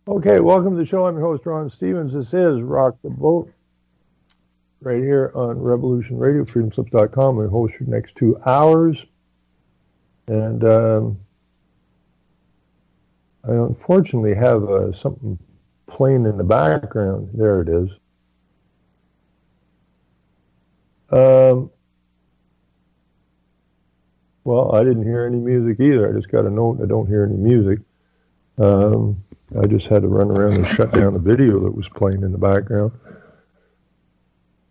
Okay, welcome to the show. I'm your host, Ron Stevens. This is Rock the Boat right here on Revolution Radio, freedomslips.com. I'm host for the next 2 hours. And I unfortunately have something playing in the background. There it is. Well, I didn't hear any music either. I just got a note I don't hear any music. I just had to run around and shut down the video that was playing in the background.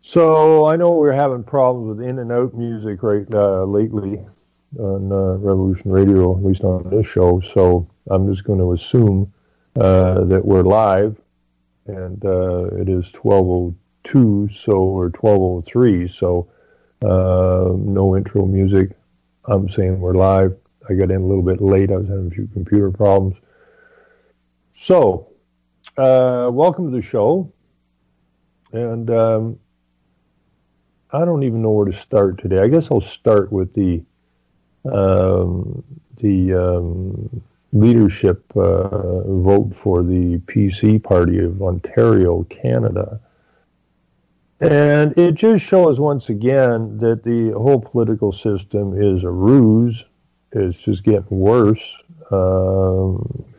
So I know we're having problems with in and out music lately on Revolution Radio, at least on this show. So I'm just going to assume that we're live, and it is 12:02, or 12:03. So no intro music. I'm saying we're live. I got in a little bit late. I was having a few computer problems. So, welcome to the show, and I don't even know where to start today. I guess I'll start with the leadership vote for the PC Party of Ontario, Canada. And it just shows once again that the whole political system is a ruse. It's just getting worse.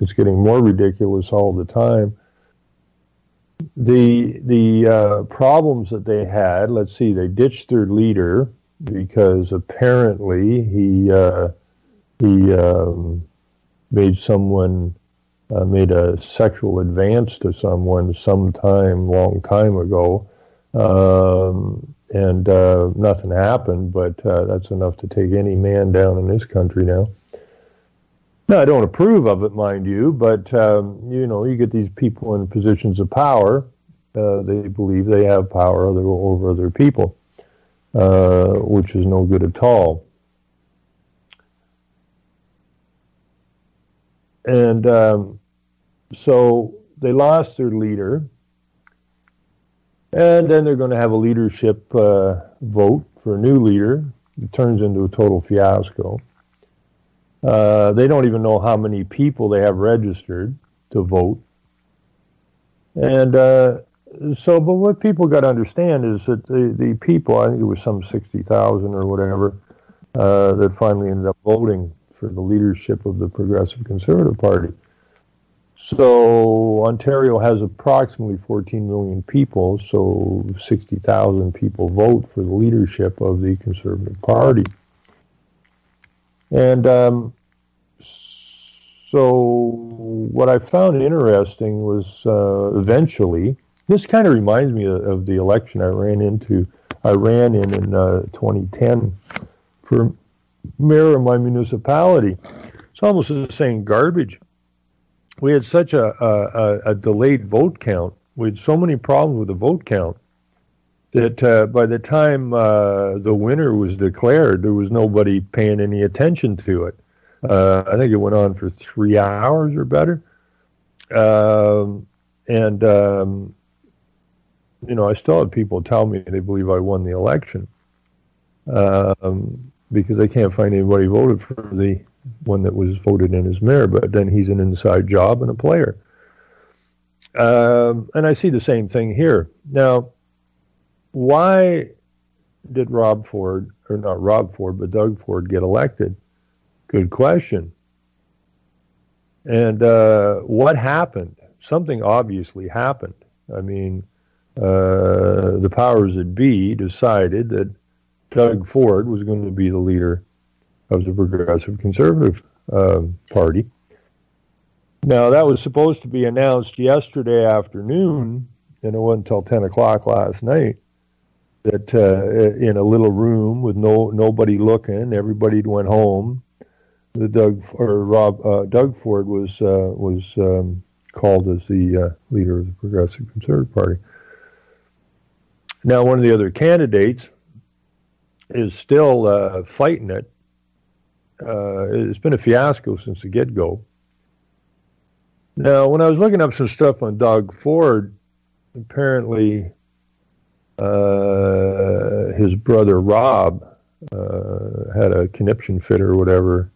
It's getting more ridiculous all the time. The problems that they had, let's see, they ditched their leader because apparently he made a sexual advance to someone long time ago, and nothing happened, but that's enough to take any man down in this country now. Now, I don't approve of it, mind you, but, you get these people in positions of power. They believe they have power over other people, which is no good at all. And so they lost their leader, and then they're going to have a leadership vote for a new leader. It turns into a total fiasco. They don't even know how many people they have registered to vote. And but what people got to understand is that the people, I think it was some 60,000 or whatever, that finally ended up voting for the leadership of the Progressive Conservative Party. So Ontario has approximately 14 million people, so 60,000 people vote for the leadership of the Conservative Party. And so what I found interesting was eventually, this kind of reminds me of the election I ran in 2010 for mayor of my municipality. It's almost the same garbage. We had such a delayed vote count. We had so many problems with the vote count that by the time the winner was declared, there was nobody paying any attention to it. I think it went on for 3 hours or better. I still have people tell me they believe I won the election because they can't find anybody who voted for the one that was voted in as mayor, but then he's an inside job and a player. And I see the same thing here. Now, why did Doug Ford get elected? Good question. And what happened? Something obviously happened. I mean, the powers that be decided that Doug Ford was going to be the leader of the Progressive Conservative Party. Now, that was supposed to be announced yesterday afternoon, and it wasn't until 10 o'clock last night that in a little room with nobody looking, everybody went home. Doug Ford was called as the leader of the Progressive Conservative Party. Now, one of the other candidates is still fighting it. It's been a fiasco since the get-go. Now, when I was looking up some stuff on Doug Ford, apparently his brother Rob had a conniption fit or whatever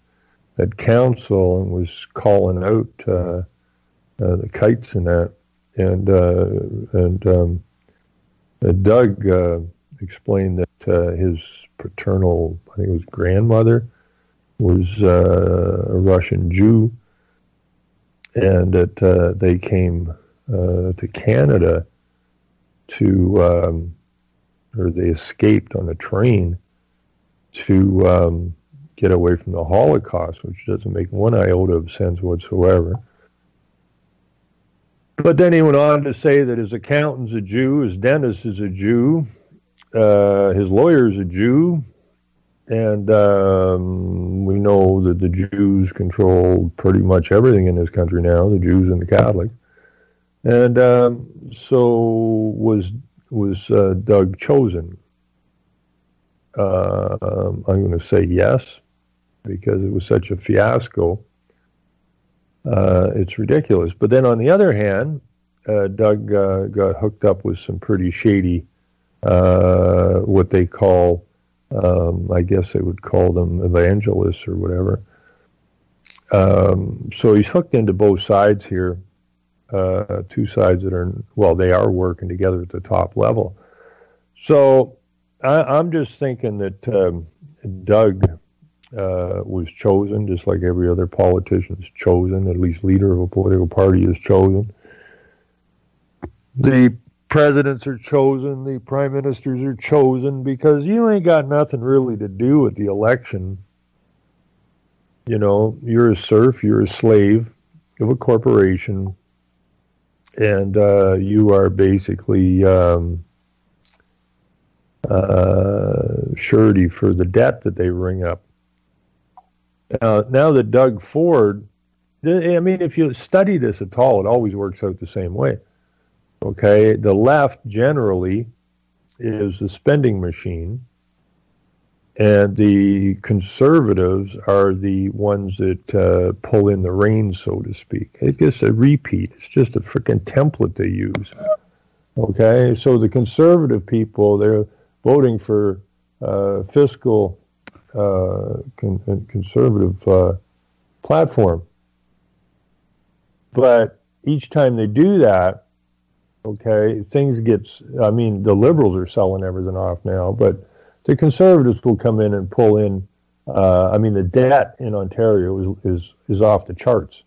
at council and was calling out the kites and that. And Doug explained that his paternal, I think it was grandmother, was a Russian Jew, and that they came to Canada or they escaped on a train to get away from the Holocaust, which doesn't make one iota of sense whatsoever. But then he went on to say that his accountant's a Jew, his dentist is a Jew, his lawyer's a Jew, and we know that the Jews control pretty much everything in this country now, the Jews and the Catholics. And so was Doug chosen? I'm going to say yes, because it was such a fiasco. It's ridiculous. But then on the other hand, Doug got hooked up with some pretty shady, what they call, I guess they would call them evangelists or whatever. So he's hooked into both sides here, two sides that are, well, they are working together at the top level. So I'm just thinking that Doug was chosen, just like every other politician is chosen, at least leader of a political party is chosen. The presidents are chosen, the prime ministers are chosen, because you ain't got nothing really to do with the election. You know, you're a serf, you're a slave of a corporation, and you are basically surety for the debt that they ring up. Now that Doug Ford, I mean, if you study this at all, it always works out the same way. Okay, the left generally is the spending machine, and the conservatives are the ones that pull in the reins, so to speak. It's just a repeat. It's just a freaking template they use. Okay, so the conservative people, they're voting for fiscal conservative platform. But each time they do that, okay, things gets, I mean, the liberals are selling everything off now, but the conservatives will come in and pull in, I mean, the debt in Ontario is off the charts.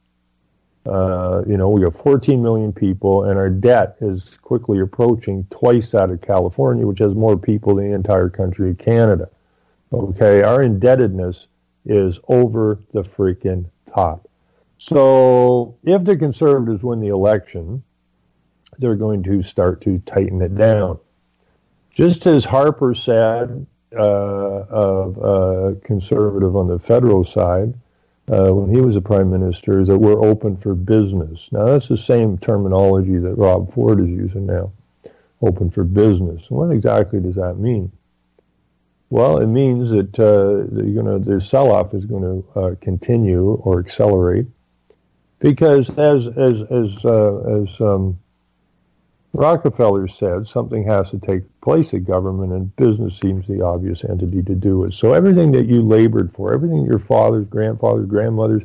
You know, we have 14 million people, and our debt is quickly approaching twice that of California, which has more people than the entire country of Canada. Okay, our indebtedness is over the freaking top. So if the Conservatives win the election, they're going to start to tighten it down. Just as Harper said, of Conservative on the federal side, when he was a prime minister, that we're open for business. Now, that's the same terminology that Rob Ford is using now, open for business. What exactly does that mean? Well, it means that the sell-off is going to continue or accelerate, because as Rockefeller said, something has to take place at government, and business seems the obvious entity to do it. So everything that you labored for, everything your fathers, grandfathers, grandmothers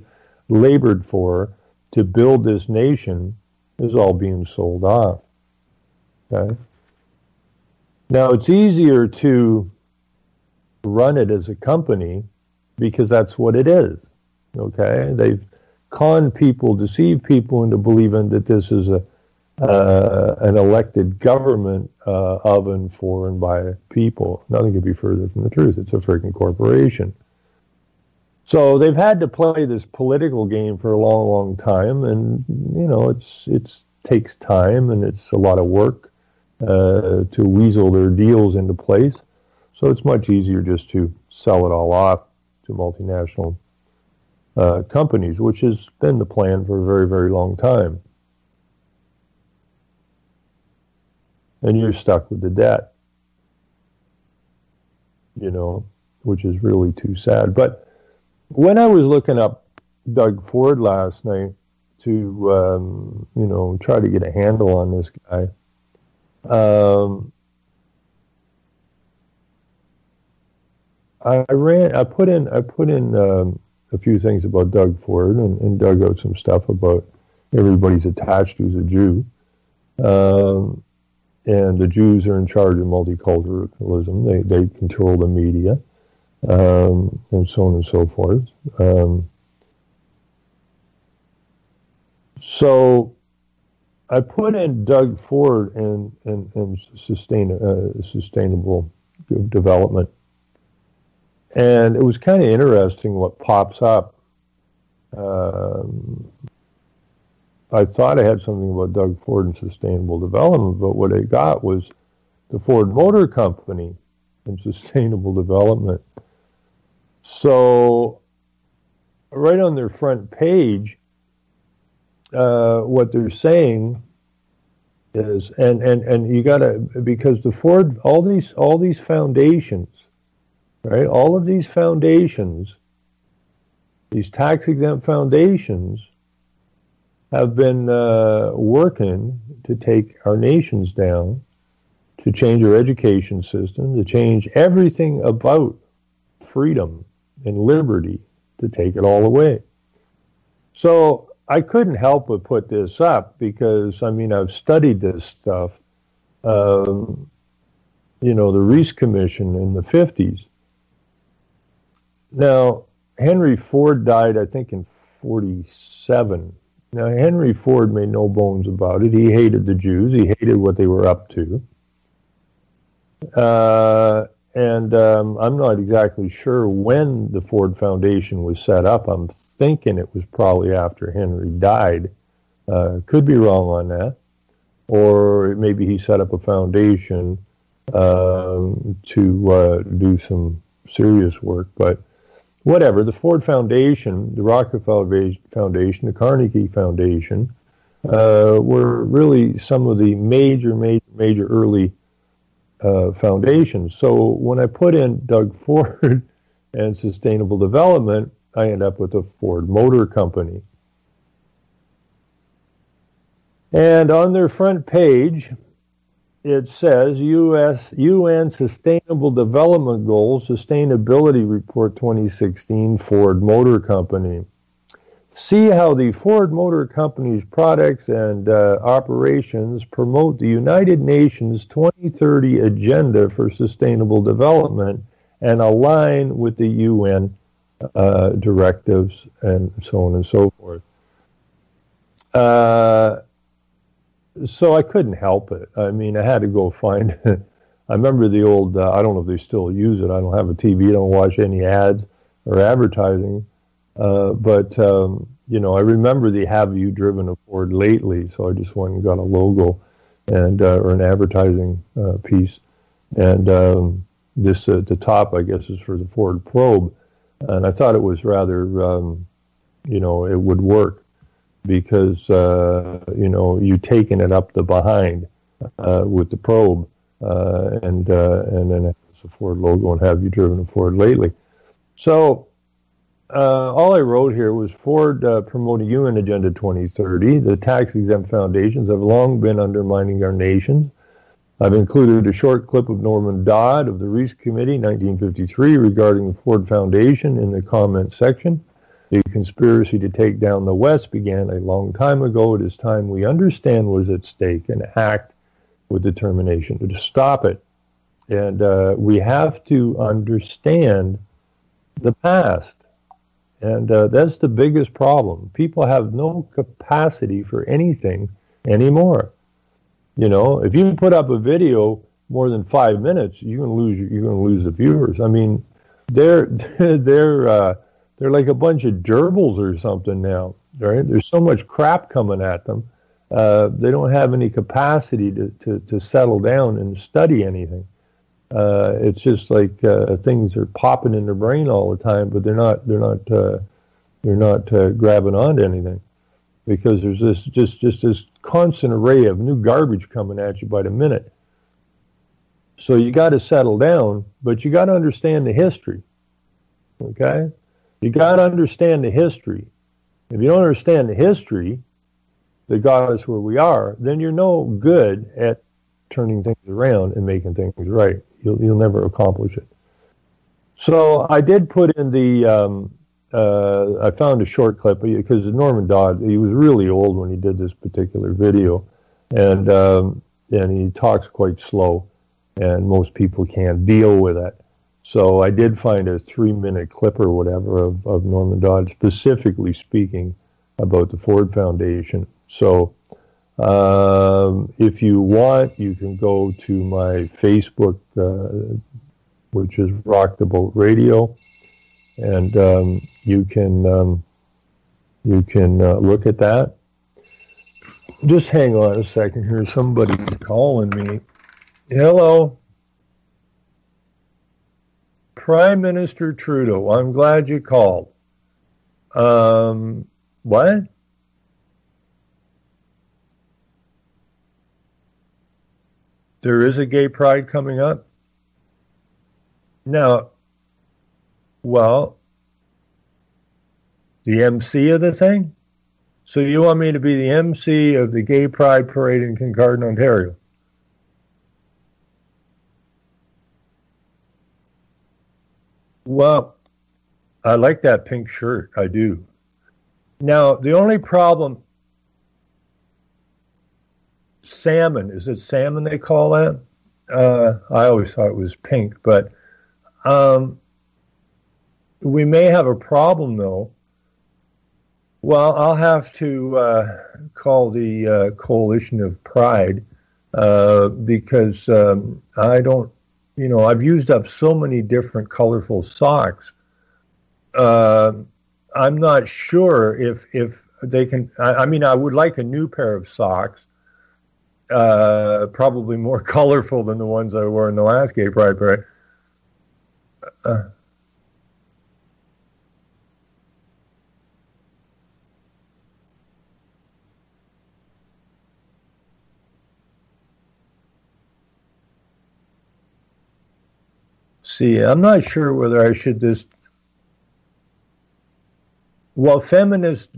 labored for to build this nation is all being sold off. Okay? Now, it's easier to run it as a company because that's what it is. Okay? They've conned people, deceived people into believing that this is an elected government of and for and by people. Nothing could be further from the truth. It's a freaking corporation. So they've had to play this political game for a long, long time, and you know it's takes time and it's a lot of work to weasel their deals into place. So it's much easier just to sell it all off to multinational companies, which has been the plan for a very, very long time. And you're stuck with the debt, you know, which is really too sad. But when I was looking up Doug Ford last night to, you know, try to get a handle on this guy, I put in a few things about Doug Ford and dug out some stuff about everybody's attached who's a Jew. And the Jews are in charge of multiculturalism. They control the media, and so on and so forth. So I put in Doug Ford and sustainable development, and it was kind of interesting what pops up. I thought I had something about Doug Ford and sustainable development, but what I got was the Ford Motor Company and sustainable development. So right on their front page, what they're saying is, and you gotta, because the Ford, all these foundations, right? All of these foundations, these tax-exempt foundations, have been working to take our nations down, to change our education system, to change everything about freedom and liberty, to take it all away. So I couldn't help but put this up because, I mean, I've studied this stuff. The Reece Commission in the 50s. Now, Henry Ford died, I think, in 47. Now, Henry Ford made no bones about it. He hated the Jews. He hated what they were up to. I'm not exactly sure when the Ford Foundation was set up. I'm thinking it was probably after Henry died. Could be wrong on that. Or maybe he set up a foundation to do some serious work. But whatever, the Ford Foundation, the Rockefeller Foundation, the Carnegie Foundation were really some of the major early foundations. So when I put in Doug Ford and sustainable development, I end up with the Ford Motor Company. And on their front page, it says UN Sustainable Development Goals, Sustainability Report 2016, Ford Motor Company. See how the Ford Motor Company's products and operations promote the United Nations 2030 Agenda for Sustainable Development and align with the UN directives and so on and so forth. So I couldn't help it. I mean, I had to go find it. I remember the old, I don't know if they still use it. I don't have a TV. I don't watch any ads or advertising. But I remember the Have You Driven a Ford Lately? So I just went and got a logo and or an advertising piece. And this at the top, I guess, is for the Ford Probe. And I thought it was rather, it would work. Because you taking it up the behind with the probe, and then it has a Ford logo and Have You Driven a Ford Lately? So all I wrote here was Ford promoting UN Agenda 2030. The tax-exempt foundations have long been undermining our nation. I've included a short clip of Norman Dodd of the Reece Committee, 1953, regarding the Ford Foundation in the comment section. The conspiracy to take down the West began a long time ago. It is time we understand what is at stake and act with determination to stop it. And we have to understand the past. And that's the biggest problem. People have no capacity for anything anymore. If you put up a video more than 5 minutes, you're gonna lose the viewers. I mean, they're like a bunch of gerbils or something now, right? There's so much crap coming at them. They don't have any capacity to settle down and study anything. It's just like things are popping in their brain all the time, but they're not grabbing onto anything because there's this constant array of new garbage coming at you by the minute. So you got to settle down, but you got to understand the history. Okay. You got to understand the history. If you don't understand the history that got us where we are, then you're no good at turning things around and making things right. You'll never accomplish it. So I did put in the I found a short clip because Norman Dodd, he was really old when he did this particular video, and he talks quite slow, and most people can't deal with it. So I did find a 3-minute clip or whatever of Norman Dodd specifically speaking about the Ford Foundation. So if you want, you can go to my Facebook, which is Rock the Boat Radio, and you can look at that. Just hang on a second here. Somebody's calling me. Hello. Prime Minister Trudeau, I'm glad you called. What? There is a gay pride coming up? Now, well, the MC of the thing? So you want me to be the MC of the Gay Pride Parade in Kincardine, Ontario? Well, I like that pink shirt. I do. Now, the only problem, salmon, is it salmon they call that? I always thought it was pink, but we may have a problem, though. Well, I'll have to call the Coalition of Pride because I don't, I've used up so many different colorful socks. I'm not sure if they can. I mean, I would like a new pair of socks, probably more colorful than the ones I wore in the last Gay Pride Parade. See, I'm not sure whether I should just. Well,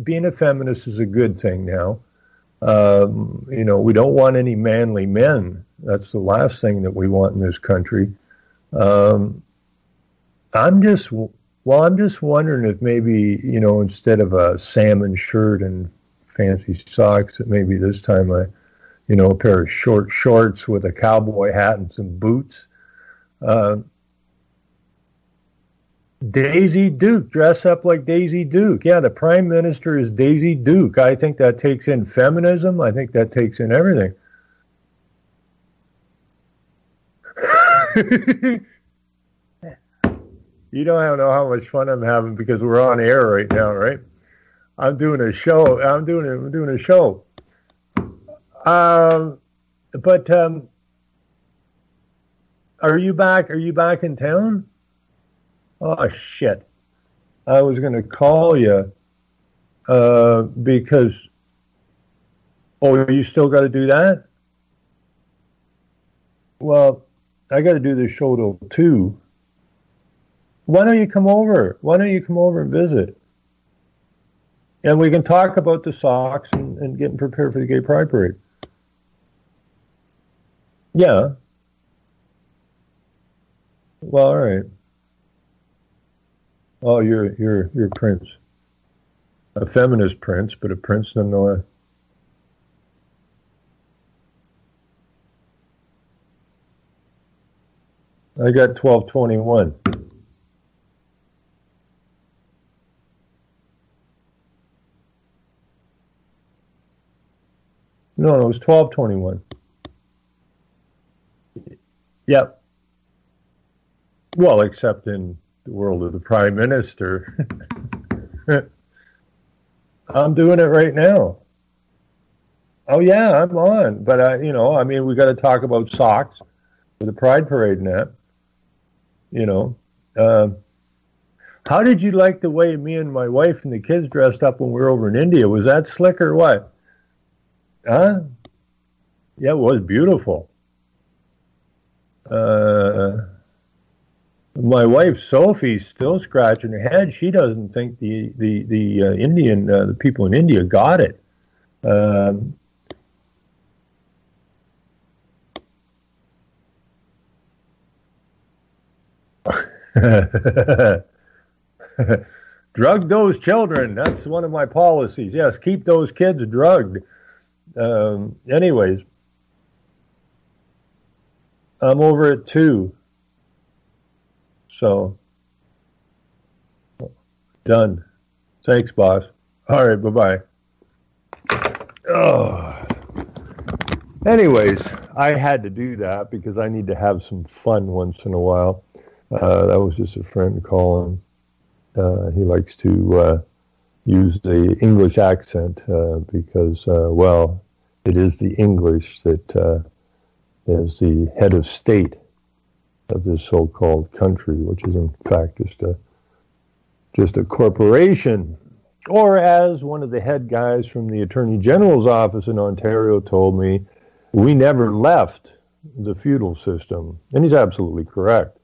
being a feminist is a good thing now. We don't want any manly men. That's the last thing that we want in this country. I'm just wondering if maybe, instead of a salmon shirt and fancy socks, that maybe this time a pair of short shorts with a cowboy hat and some boots. Daisy Duke, dress up like Daisy Duke. Yeah, the Prime Minister is Daisy Duke. I think that takes in feminism. I think that takes in everything. You don't know how much fun I'm having because we're on air right now, right? I'm doing a show. I'm doing a show. But are you back? Are you back in town? Oh, shit. I was going to call you because, you still got to do that? Well, I got to do this show till 2. Why don't you come over? Why don't you come over and visit? And we can talk about the socks and getting prepared for the Gay Pride Parade. Yeah. Well, all right. Oh, you're Prince. A feminist Prince, but a Prince nonetheless. I got 1221. No, it was 1221. Yep. Well, except in the world of the Prime Minister. I'm doing it right now. Oh yeah, I'm on. But we got to talk about socks for the Pride Parade and that. How did you like the way me and my wife and the kids dressed up when we were over in India? Was that slick or what? Huh? Yeah, it was beautiful. My wife Sophie's still scratching her head. She doesn't think the people in India got it. Drug those children. That's one of my policies. Yes, keep those kids drugged. Anyways, I'm over at 2. So, done. Thanks, boss. All right, bye-bye. Oh. Anyways, I had to do that because I need to have some fun once in a while. That was just a friend calling. He likes to use the English accent because, well, it is the English that is the head of state of this so-called country, which is in fact just a corporation. Or as one of the head guys from the Attorney General's office in Ontario told me, we never left the feudal system. And he's absolutely correct.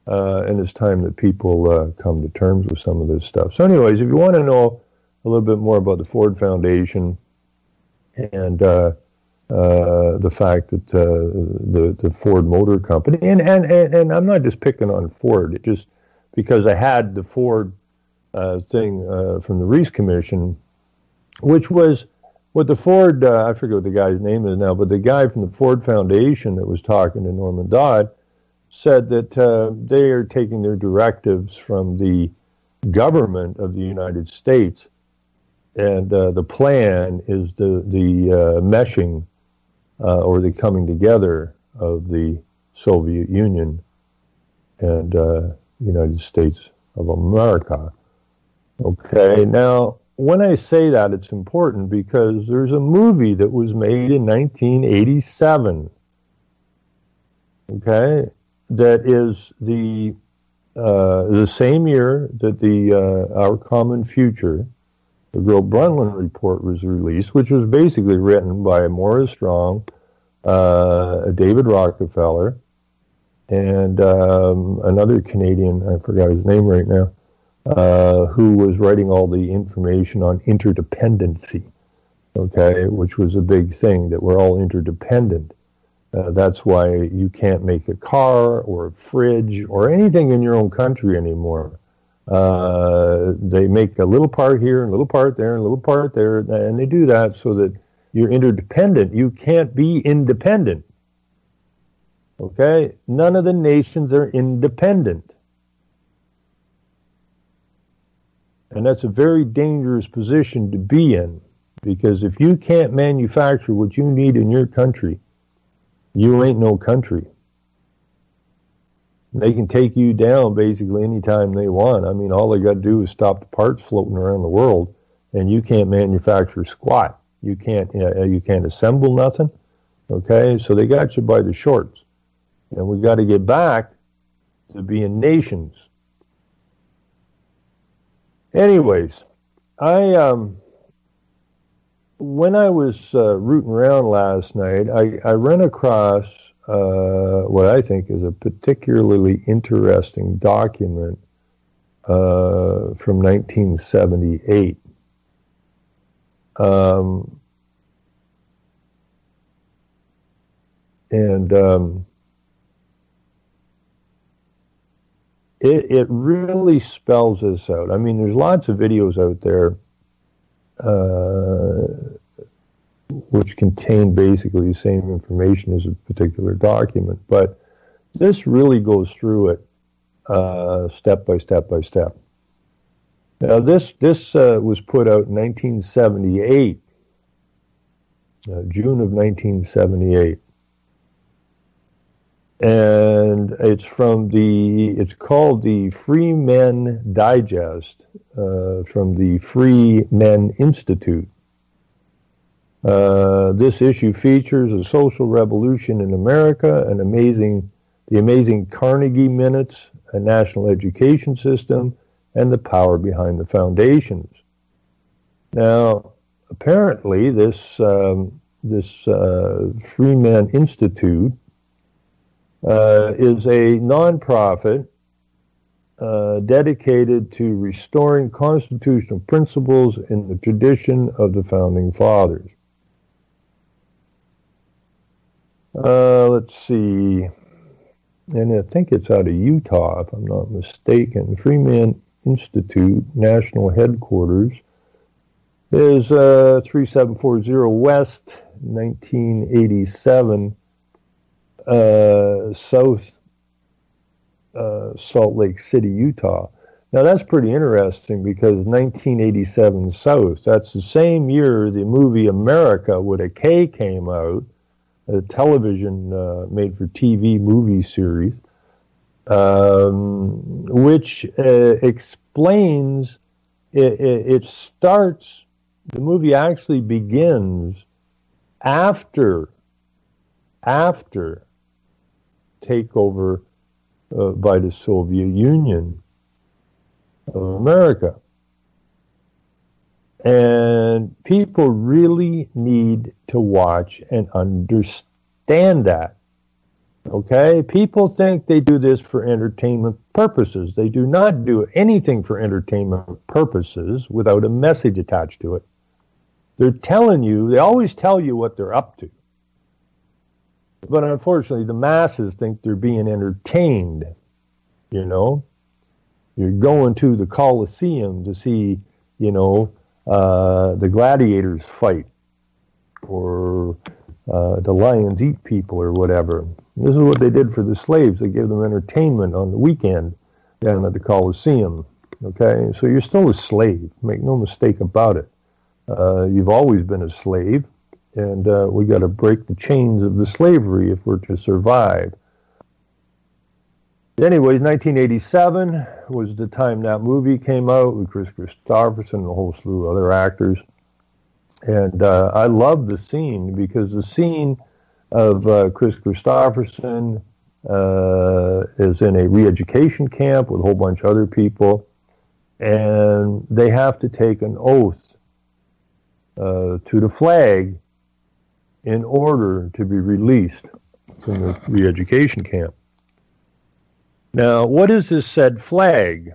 And it's time that people come to terms with some of this stuff. So anyways, if you want to know a little bit more about the Ford Foundation and the fact that the Ford Motor Company, and I'm not just picking on Ford, it just because I had the Ford thing from the Reese Commission, which was what the Ford, I forget what the guy's name is now, but the guy from the Ford Foundation that was talking to Norman Dodd said that they are taking their directives from the government of the United States, and the plan is the meshing or the coming together of the Soviet Union and United States of America. Okay, now when I say that, it's important because there's a movie that was made in 1987. Okay, that is the same year that the Our Common Future, the Gil Brundtland report was released, which was basically written by Morris Strong, David Rockefeller, and another Canadian, I forgot his name right now, who was writing all the information on interdependency, okay, which was a big thing, that we're all interdependent. That's why you can't make a car or a fridge or anything in your own country anymore. They make a little part here, and a little part there, and a little part there, and they do that so that you're interdependent. You can't be independent. Okay? None of the nations are independent. And that's a very dangerous position to be in, because if you can't manufacture what you need in your country, you ain't no country. They can take you down basically anytime they want. I mean, all they got to do is stop the parts floating around the world, and you can't manufacture squat. You can't assemble nothing. Okay, so they got you by the shorts, and we got to get back to being nations. Anyways, when I was rooting around last night, I ran across what I think is a particularly interesting document from 1978. It really spells this out. I mean, there's lots of videos out there which contain basically the same information as a particular document, but this really goes through it step by step by step. Now, this was put out in 1978, June of 1978. And it's called the Free Men Digest from the Free Men Institute. This issue features a social revolution in America, the amazing Carnegie Minutes, a national education system, and the power behind the foundations. Now, apparently, this Free Men Institute is a nonprofit dedicated to restoring constitutional principles in the tradition of the Founding Fathers. Let's see, and I think it's out of Utah, if I'm not mistaken. Free Men Institute national headquarters is 3740 West, 1987, South Salt Lake City, Utah. Now that's pretty interesting because 1987 South, that's the same year the movie America with a K came out, a television made for TV movie series, which explains, it starts, the movie actually begins after takeover by the Soviet Union of America. And people really need to watch and understand that. Okay? People think they do this for entertainment purposes. They do not do anything for entertainment purposes without a message attached to it. They're telling you, they always tell you what they're up to. But unfortunately, the masses think they're being entertained, you know? You're going to the Coliseum to see, you know, the gladiators fight, or the lions eat people, or whatever. This is what they did for the slaves. They gave them entertainment on the weekend down at the Coliseum. Okay, so you're still a slave. Make no mistake about it. You've always been a slave, and we got to break the chains of the slavery if we're to survive. Anyways, 1987 was the time that movie came out with Chris Christopherson and a whole slew of other actors. And I love the scene because the scene of Chris Christopherson is in a re-education camp with a whole bunch of other people, and they have to take an oath to the flag in order to be released from the re-education camp. Now, what is this said flag?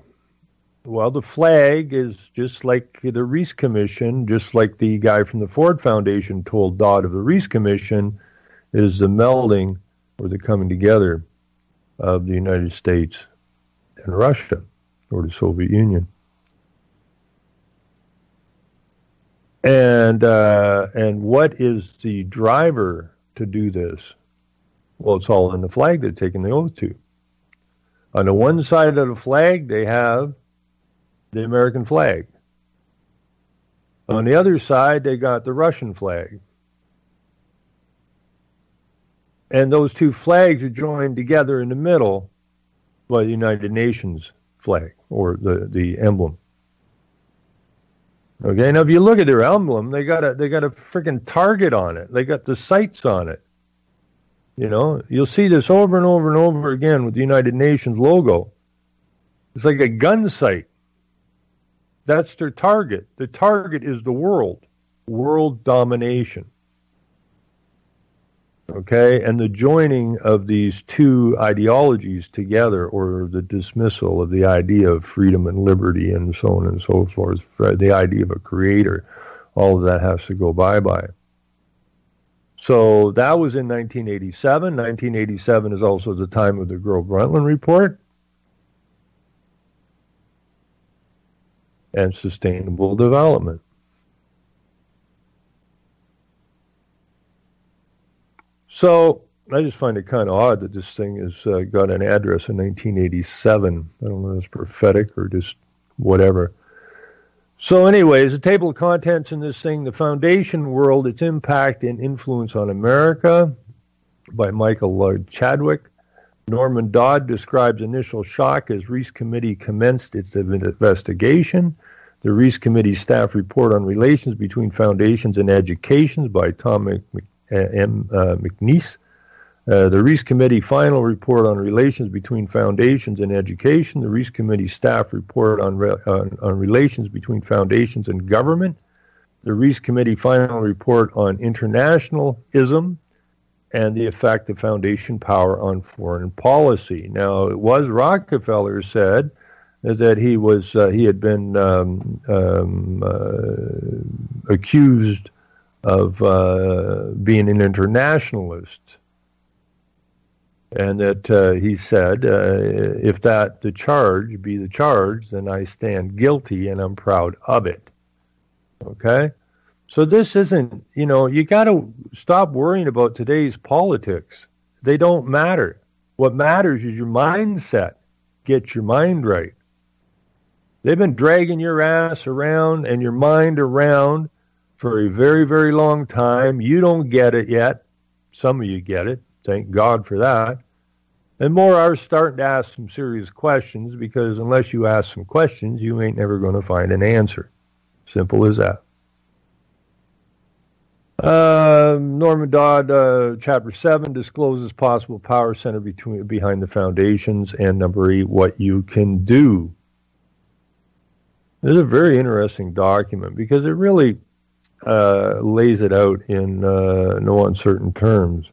Well, the flag is just like the Reese Commission, just like the guy from the Ford Foundation told Dodd of the Reese Commission, is the melding or the coming together of the United States and Russia, or the Soviet Union. And what is the driver to do this? Well, it's all in the flag they're taking the oath to. On the one side of the flag, they have the American flag. On the other side, they got the Russian flag. And those two flags are joined together in the middle by the United Nations flag, or the emblem. Okay, now if you look at their emblem, they got a freaking target on it. They got the sights on it. You know, you'll see this over and over and over again with the United Nations logo. It's like a gun sight. That's their target. The target is the world domination. Okay, and the joining of these two ideologies together, or the dismissal of the idea of freedom and liberty and so on and so forth, the idea of a creator, all of that has to go bye-bye. So that was in 1987. 1987 is also the time of the Gross-Brundtland Report and sustainable development. So I just find it kind of odd that this thing has got an address in 1987. I don't know if it's prophetic or just whatever. So anyways, the table of contents in this thing, the Foundation World, its impact and influence on America, by Michael Lloyd Chadwick. Norman Dodd describes initial shock as Reese Committee commenced its investigation. The Reese Committee staff report on relations between foundations and educations by Tom McNeice. The Reese Committee final report on relations between foundations and education. The Reese Committee staff report on relations between foundations and government. The Reese Committee final report on internationalism and the effect of foundation power on foreign policy. Now, it was Rockefeller said that he had been accused of being an internationalist. And that he said, if that the charge be the charge, then I stand guilty and I'm proud of it. Okay? So this isn't, you got to stop worrying about today's politics. They don't matter. What matters is your mindset. Get your mind right. They've been dragging your ass around and your mind around for a very, very long time. You don't get it yet. Some of you get it. Thank God for that. And more are starting to ask some serious questions, because unless you ask some questions, you ain't never going to find an answer. Simple as that. Norman Dodd, Chapter 7, discloses possible power center behind the foundations, and number 8, what you can do. This is a very interesting document because it really lays it out in no uncertain terms.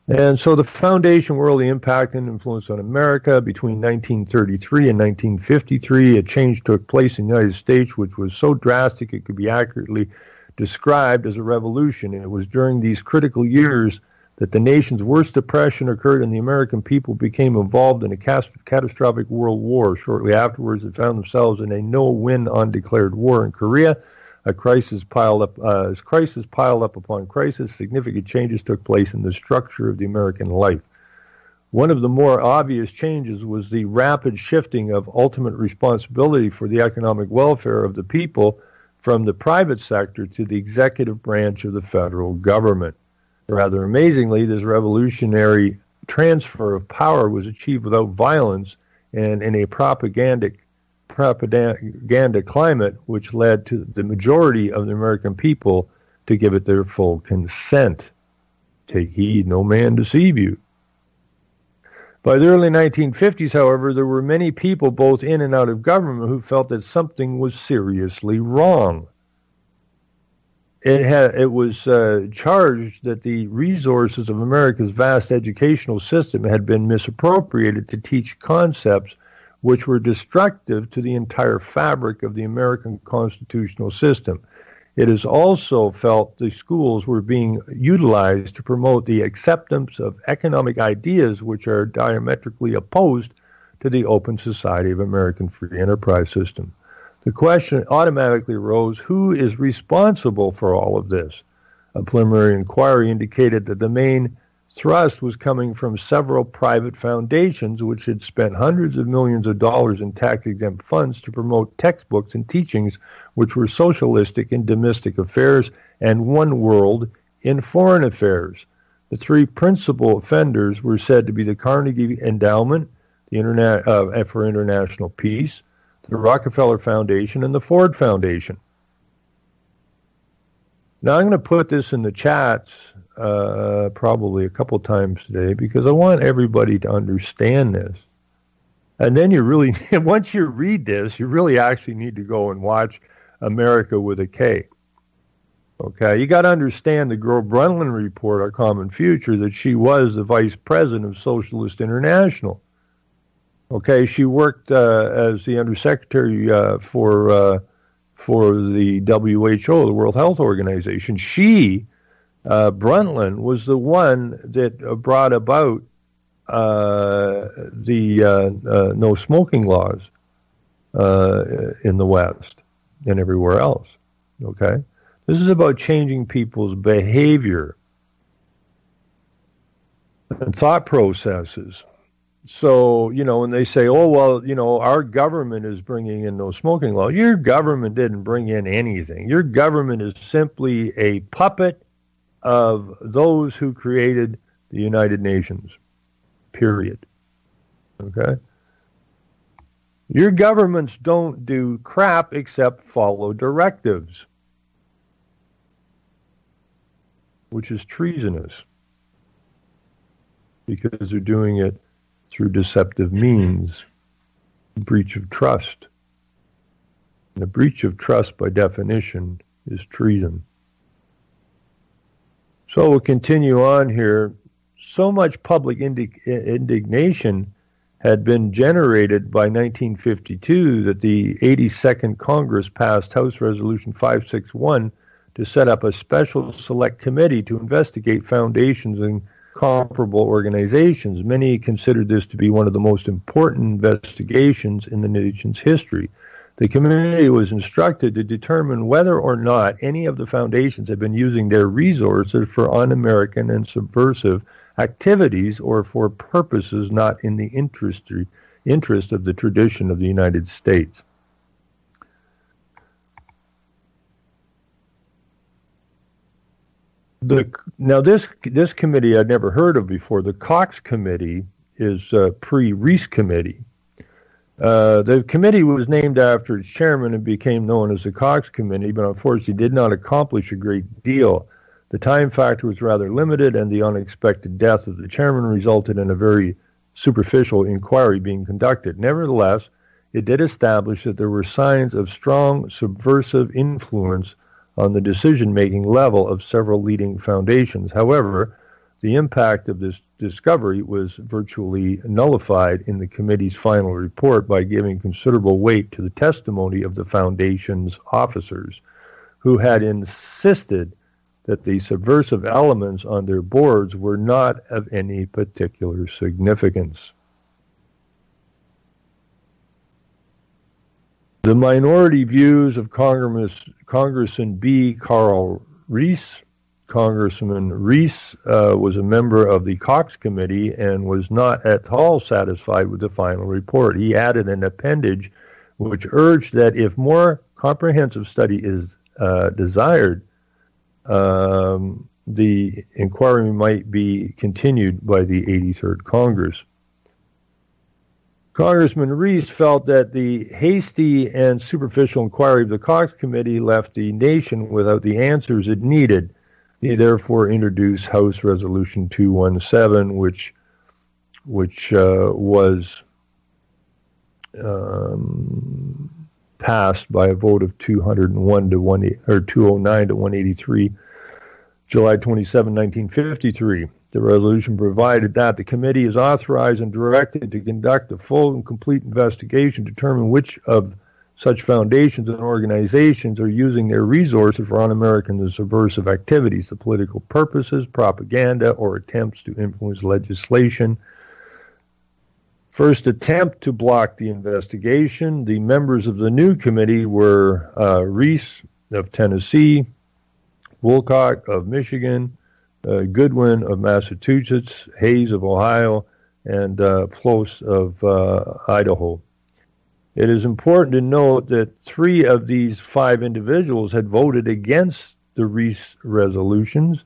And so the foundation were the impact and influence on America between 1933 and 1953. A change took place in the United States which was so drastic it could be accurately described as a revolution. And it was during these critical years that the nation's worst depression occurred and the American people became involved in a catastrophic world war. Shortly afterwards, they found themselves in a no-win undeclared war in Korea. A crisis piled up upon crisis. Significant changes took place in the structure of the American life. One of the more obvious changes was the rapid shifting of ultimate responsibility for the economic welfare of the people from the private sector to the executive branch of the federal government. Rather amazingly, this revolutionary transfer of power was achieved without violence and in a propaganda climate which led to the majority of the American people to give it their full consent. Take heed, no man deceive you. By the early 1950s, however, there were many people both in and out of government who felt that something was seriously wrong. It was charged that the resources of America's vast educational system had been misappropriated to teach concepts which were destructive to the entire fabric of the American constitutional system. It is also felt the schools were being utilized to promote the acceptance of economic ideas which are diametrically opposed to the open society of American free enterprise system. The question automatically arose, who is responsible for all of this? A preliminary inquiry indicated that the main thrust was coming from several private foundations which had spent hundreds of millions of dollars in tax-exempt funds to promote textbooks and teachings which were socialistic in domestic affairs and one world in foreign affairs. The three principal offenders were said to be the Carnegie Endowment for International Peace, the Rockefeller Foundation, and the Ford Foundation. Now, I'm going to put this in the chats probably a couple times today because I want everybody to understand this. And then you really, once you read this, you really actually need to go and watch America with a K. Okay, you got to understand the Gro-Brundtland report, Our Common Future, that she was the vice president of Socialist International. Okay, she worked as the undersecretary for the WHO, the World Health Organization. She, Brundtland, was the one that brought about the no smoking laws in the West and everywhere else. Okay, this is about changing people's behavior and thought processes. So, when they say, oh, well, our government is bringing in no smoking law, your government didn't bring in anything. Your government is simply a puppet of those who created the United Nations, period. Okay? Your governments don't do crap except follow directives, which is treasonous because they're doing it through deceptive means, breach of trust. And the breach of trust, by definition, is treason. So we'll continue on here. So much public indignation had been generated by 1952 that the 82nd Congress passed House Resolution 561 to set up a special select committee to investigate foundations and comparable organizations. Many considered this to be one of the most important investigations in the nation's history. The committee was instructed to determine whether or not any of the foundations had been using their resources for un-American and subversive activities or for purposes not in the interest of the tradition of the United States. Now, this committee I'd never heard of before. The Cox Committee is pre-Reece Committee. The committee was named after its chairman and became known as the Cox Committee, but unfortunately did not accomplish a great deal. The time factor was rather limited, and the unexpected death of the chairman resulted in a very superficial inquiry being conducted. Nevertheless, it did establish that there were signs of strong subversive influence on the decision-making level of several leading foundations. However, the impact of this discovery was virtually nullified in the committee's final report by giving considerable weight to the testimony of the foundation's officers, who had insisted that the subversive elements on their boards were not of any particular significance. The minority views of Congressman B. Carl Reece. Congressman Reece was a member of the Cox Committee and was not at all satisfied with the final report. He added an appendage which urged that if more comprehensive study is desired, the inquiry might be continued by the 83rd Congress. Congressman Reece felt that the hasty and superficial inquiry of the Cox Committee left the nation without the answers it needed. He therefore introduced House Resolution 217, which was passed by a vote of 209 to 183, July 27, 1953. The resolution provided that the committee is authorized and directed to conduct a full and complete investigation, determine which of such foundations and organizations are using their resources for un-American and subversive activities, to political purposes, propaganda, or attempts to influence legislation. First attempt to block the investigation. The members of the new committee were Reece of Tennessee, Woolcock of Michigan, Goodwin of Massachusetts, Hayes of Ohio, and Floss of Idaho. It is important to note that 3 of these 5 individuals had voted against the Reece resolutions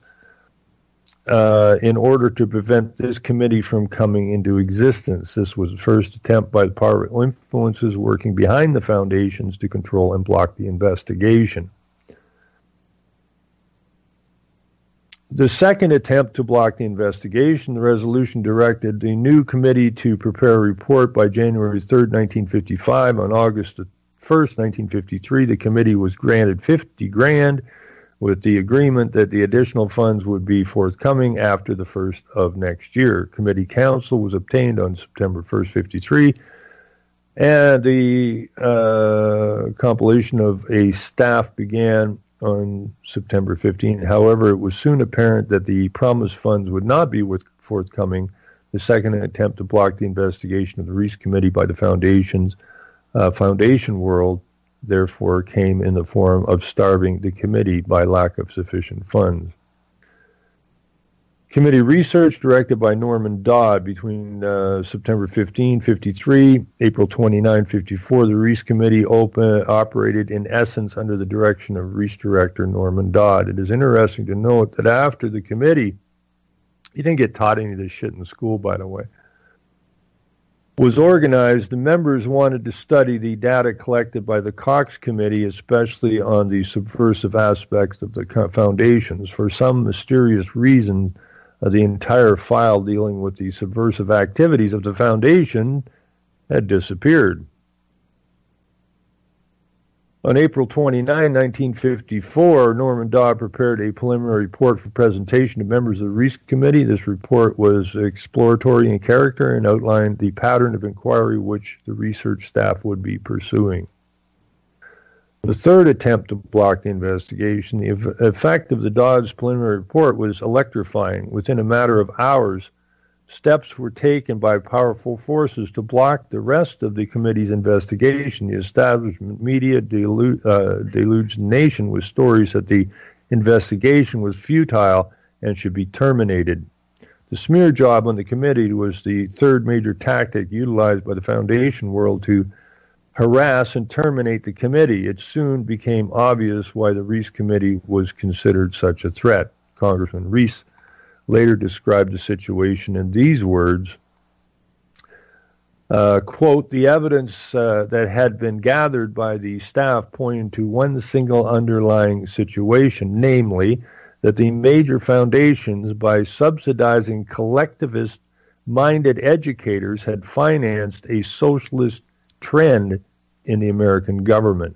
in order to prevent this committee from coming into existence. This was the first attempt by the powerful influences working behind the foundations to control and block the investigation. The second attempt to block the investigation, the resolution directed the new committee to prepare a report by January 3rd, 1955. On August 1st, 1953, the committee was granted $50,000 with the agreement that the additional funds would be forthcoming after the 1st of next year. Committee counsel was obtained on September 1st, 53, and the compilation of a staff began on September 15. However, it was soon apparent that the promised funds would not be forthcoming. The second attempt to block the investigation of the Reece Committee by the foundation world, therefore, came in the form of starving the committee by lack of sufficient funds. Committee research directed by Norman Dodd between September 15, 53, April 29, 54. The Reece Committee operated in essence under the direction of Reece Director Norman Dodd. It is interesting to note that after the committee, he didn't get taught any of this shit in school, by the way, was organized, the members wanted to study the data collected by the Cox Committee, especially on the subversive aspects of the foundations. For some mysterious reason, the entire file dealing with the subversive activities of the foundation had disappeared. On April 29, 1954, Norman Dodd prepared a preliminary report for presentation to members of the Reece Committee. This report was exploratory in character and outlined the pattern of inquiry which the research staff would be pursuing. The third attempt to block the investigation, the effect of the Dodds preliminary report was electrifying. Within a matter of hours, steps were taken by powerful forces to block the rest of the committee's investigation. The establishment media deluged the nation with stories that the investigation was futile and should be terminated. The smear job on the committee was the third major tactic utilized by the Foundation world to harass and terminate the committee. It soon became obvious why the Reece Committee was considered such a threat. Congressman Reece later described the situation in these words, quote, the evidence that had been gathered by the staff pointed to one single underlying situation, namely that the major foundations, by subsidizing collectivist-minded educators, had financed a socialist trend in the American government.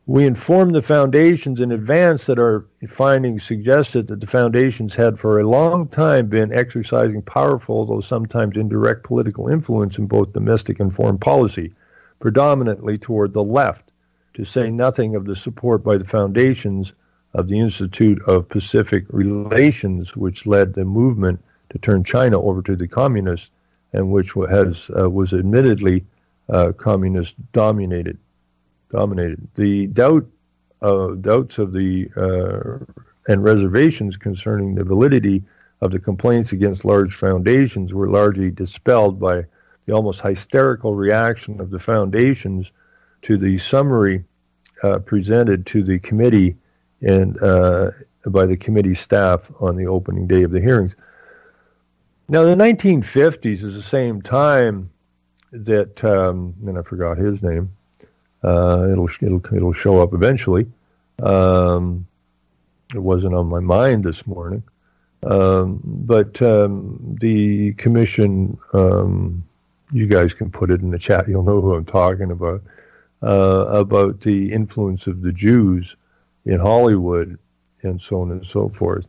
We informed the foundations in advance that our findings suggested that the foundations had for a long time been exercising powerful, though sometimes indirect, political influence in both domestic and foreign policy, predominantly toward the left, to say nothing of the support by the foundations of the Institute of Pacific Relations, which led the movement to turn China over to the communists, and which was admittedly communist dominated. The doubts of the and reservations concerning the validity of the complaints against large foundations were largely dispelled by the almost hysterical reaction of the foundations to the summary presented to the committee and by the committee staff on the opening day of the hearings. Now, the 1950s is the same time that, and I forgot his name. It'll show up eventually. It wasn't on my mind this morning, but the commission. You guys can put it in the chat. You'll know who I'm talking about the influence of the Jews in Hollywood and so on and so forth.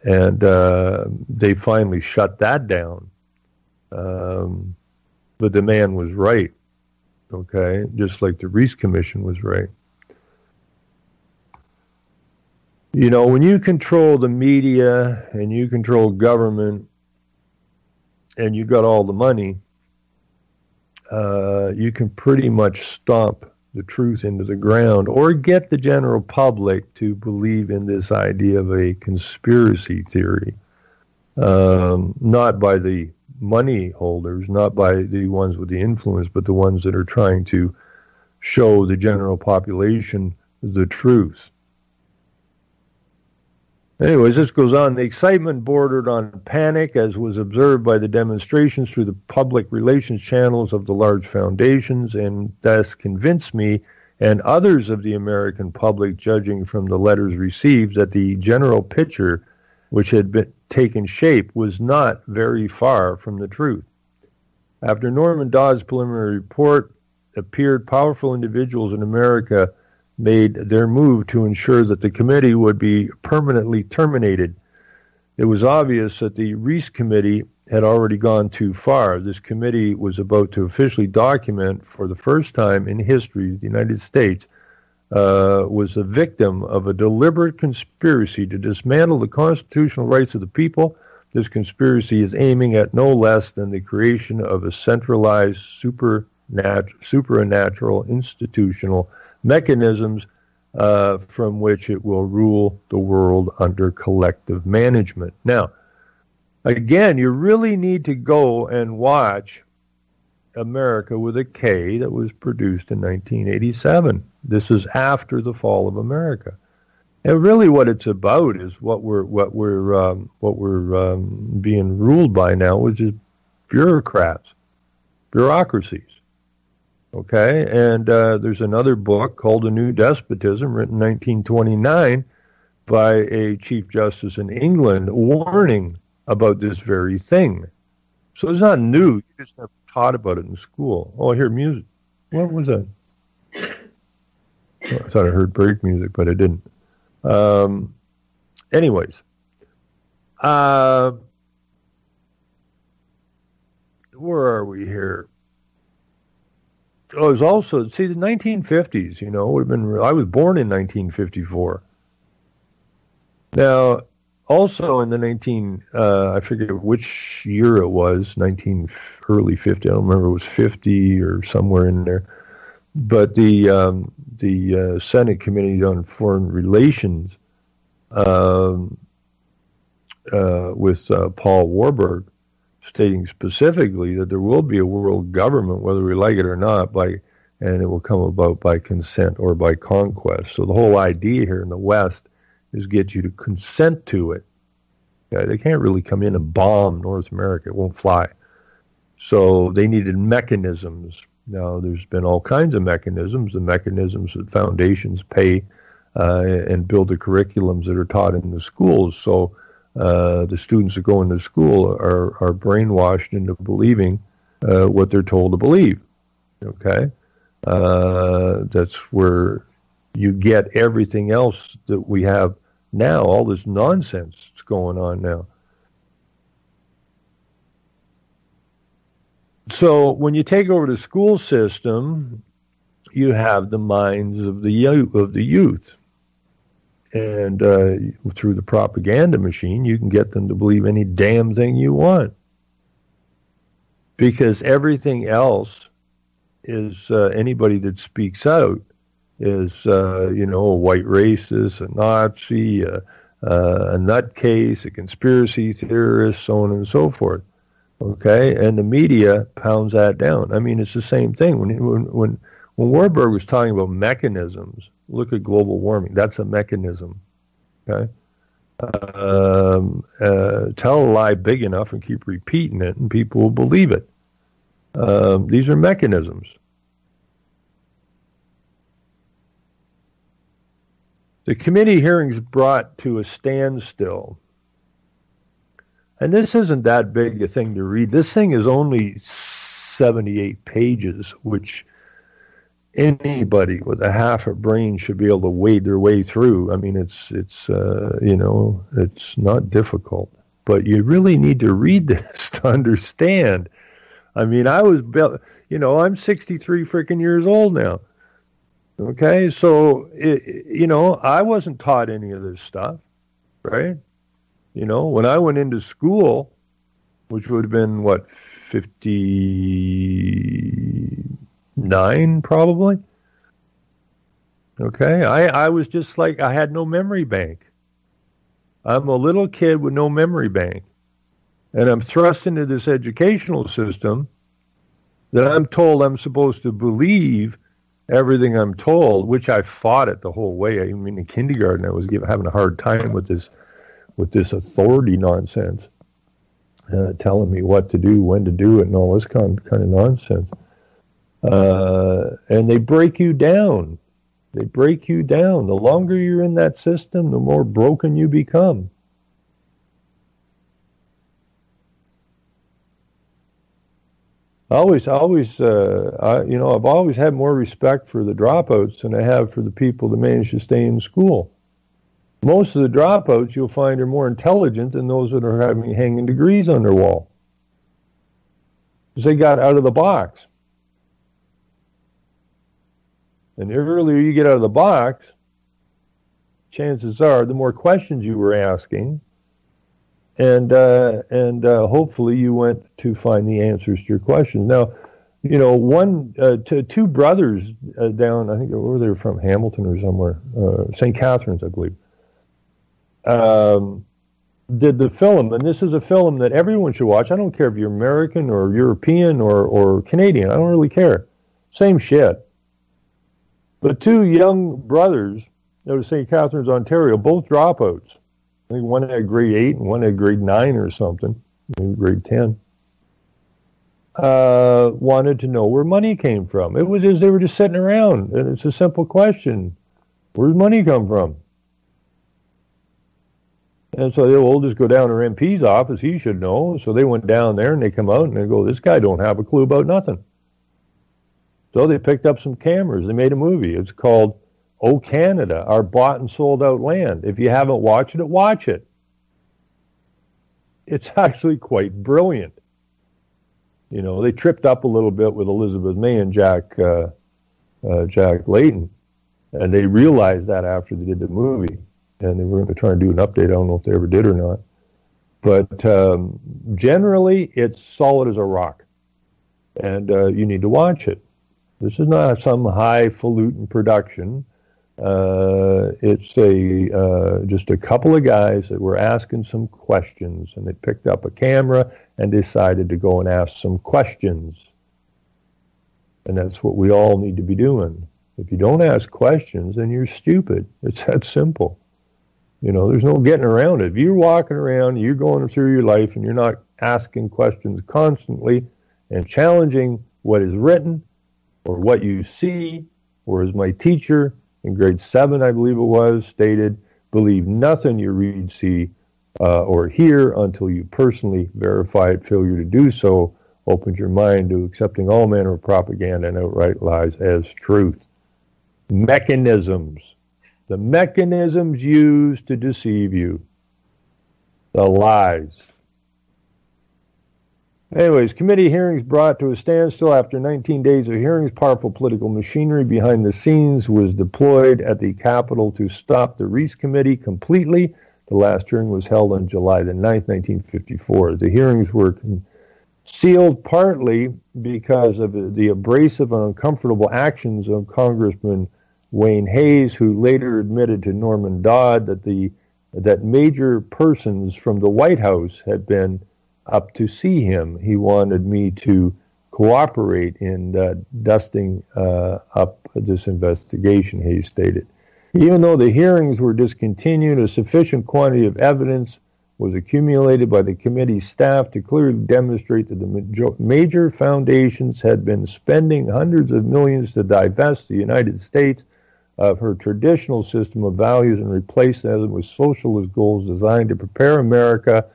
And they finally shut that down. But the man was right, okay? Just like the Reece Commission was right. You know, when you control the media and you control government and you got all the money, you can pretty much stomp the truth into the ground or get the general public to believe in this idea of a conspiracy theory, not by the money holders, not by the ones with the influence, but the ones that are trying to show the general population the truth. Anyways, this goes on. The excitement bordered on panic, as was observed by the demonstrations through the public relations channels of the large foundations, and thus convinced me and others of the American public, judging from the letters received, that the general picture which had been taken shape was not very far from the truth. After Norman Dodd's preliminary report appeared, powerful individuals in America made their move to ensure that the committee would be permanently terminated. It was obvious that the Reece Committee had already gone too far. This committee was about to officially document, for the first time in history, the United States was a victim of a deliberate conspiracy to dismantle the constitutional rights of the people. This conspiracy is aiming at no less than the creation of a centralized supernatural institutional mechanisms from which it will rule the world under collective management. Now, again, you really need to go and watch America with a K that was produced in 1987. This is after the fall of America. And really what it's about is what we're being ruled by now, which is bureaucracies. Okay, and there's another book called A New Despotism, written in 1929 by a Chief Justice in England, warning about this very thing. So it's not new. You just never taught about it in school. Oh, I hear music. What was that? I thought I heard break music, but I didn't. Anyways, where are we here? Oh, it was also, see, the 1950s, would have been, I was born in 1954. Now, also in the I forget which year it was, early 50, I don't remember, it was 50 or somewhere in there. But the Senate Committee on Foreign Relations with Paul Warburg stating specifically that there will be a world government, whether we like it or not, and it will come about by consent or by conquest. So the whole idea here in the West is get you to consent to it. Okay? They can't really come in and bomb North America. It won't fly. So they needed mechanisms. Now, there's been all kinds of mechanisms, the mechanisms that foundations pay and build the curriculums that are taught in the schools. So the students that go into school are brainwashed into believing what they're told to believe. Okay? That's where you get everything else that we have now, all this nonsense that's going on now. So when you take over the school system, you have the minds of the youth. And through the propaganda machine, you can get them to believe any damn thing you want. Because everything else is, anybody that speaks out is, a white racist, a Nazi, a nutcase, a conspiracy theorist, so on and so forth. Okay, and the media pounds that down. I mean, it's the same thing. When Warburg was talking about mechanisms, look at global warming. That's a mechanism. Okay, tell a lie big enough and keep repeating it, and people will believe it. These are mechanisms. The committee hearings brought to a standstill. And this isn't that big a thing to read. This thing is only 78 pages, which anybody with a half a brain should be able to wade their way through. I mean, it's not difficult, but you really need to read this to understand. I mean, I'm 63 freaking years old now. Okay, so I wasn't taught any of this stuff, right? When I went into school, which would have been, 59 probably? Okay, I was just like, I had no memory bank. I'm a little kid with no memory bank. And I'm thrust into this educational system that I'm told I'm supposed to believe everything I'm told, which I fought it the whole way. I mean, in kindergarten, I was having a hard time with this authority nonsense, telling me what to do, when to do it, and all this kind of nonsense. And they break you down. They break you down. The longer you're in that system, the more broken you become. I've always had more respect for the dropouts than I have for the people that manage to stay in school. Most of the dropouts you'll find are more intelligent than those that are hanging degrees on their wall. Because they got out of the box. And the earlier you get out of the box, chances are the more questions you were asking, and hopefully you went to find the answers to your questions. Now, two brothers down, I think they were from Hamilton or somewhere, St. Catharines, I believe, did the film, and this is a film that everyone should watch. I don't care if you're American or European or Canadian. I don't really care. Same shit. But two young brothers out of St. Catharines, Ontario, both dropouts. I think one had grade 8 and one had grade 9 or something, maybe grade 10. Wanted to know where money came from. It was as they were just sitting around, and it's a simple question. Where's money come from? And so they'll just go down to our MP's office. He should know. So they went down there, and they come out, and they go, this guy don't have a clue about nothing. So they picked up some cameras. They made a movie. It's called Oh Canada, Our Bought and Sold Out Land. If you haven't watched it, watch it. It's actually quite brilliant. You know, they tripped up a little bit with Elizabeth May and Jack Layton, and they realized that after they did the movie, and they were going to try and do an update. I don't know if they ever did or not, but generally it's solid as a rock, and you need to watch it. This is not some highfalutin production. It's just a couple of guys that were asking some questions, and they picked up a camera and decided to go and ask some questions. And that's what we all need to be doing. If you don't ask questions, then you're stupid. It's that simple. You know, there's no getting around it. If you're walking around, you're going through your life, and you're not asking questions constantly and challenging what is written or what you see, or as my teacher in grade 7, I believe it was, stated, believe nothing you read, see, or hear until you personally verify it. Failure to do so opens your mind to accepting all manner of propaganda and outright lies as truth. Mechanisms. The mechanisms used to deceive you. The lies. Anyways, committee hearings brought to a standstill after 19 days of hearings. Powerful political machinery behind the scenes was deployed at the Capitol to stop the Reece Committee completely. The last hearing was held on July the 9th, 1954. The hearings were sealed partly because of the abrasive and uncomfortable actions of Congressman Wayne Hayes, who later admitted to Norman Dodd that major persons from the White House had been up to see him. He wanted me to cooperate in dusting up this investigation, Hayes stated. Even though the hearings were discontinued, a sufficient quantity of evidence was accumulated by the committee staff to clearly demonstrate that the major foundations had been spending hundreds of millions to divest the United States of her traditional system of values and replace them with socialist goals designed to prepare America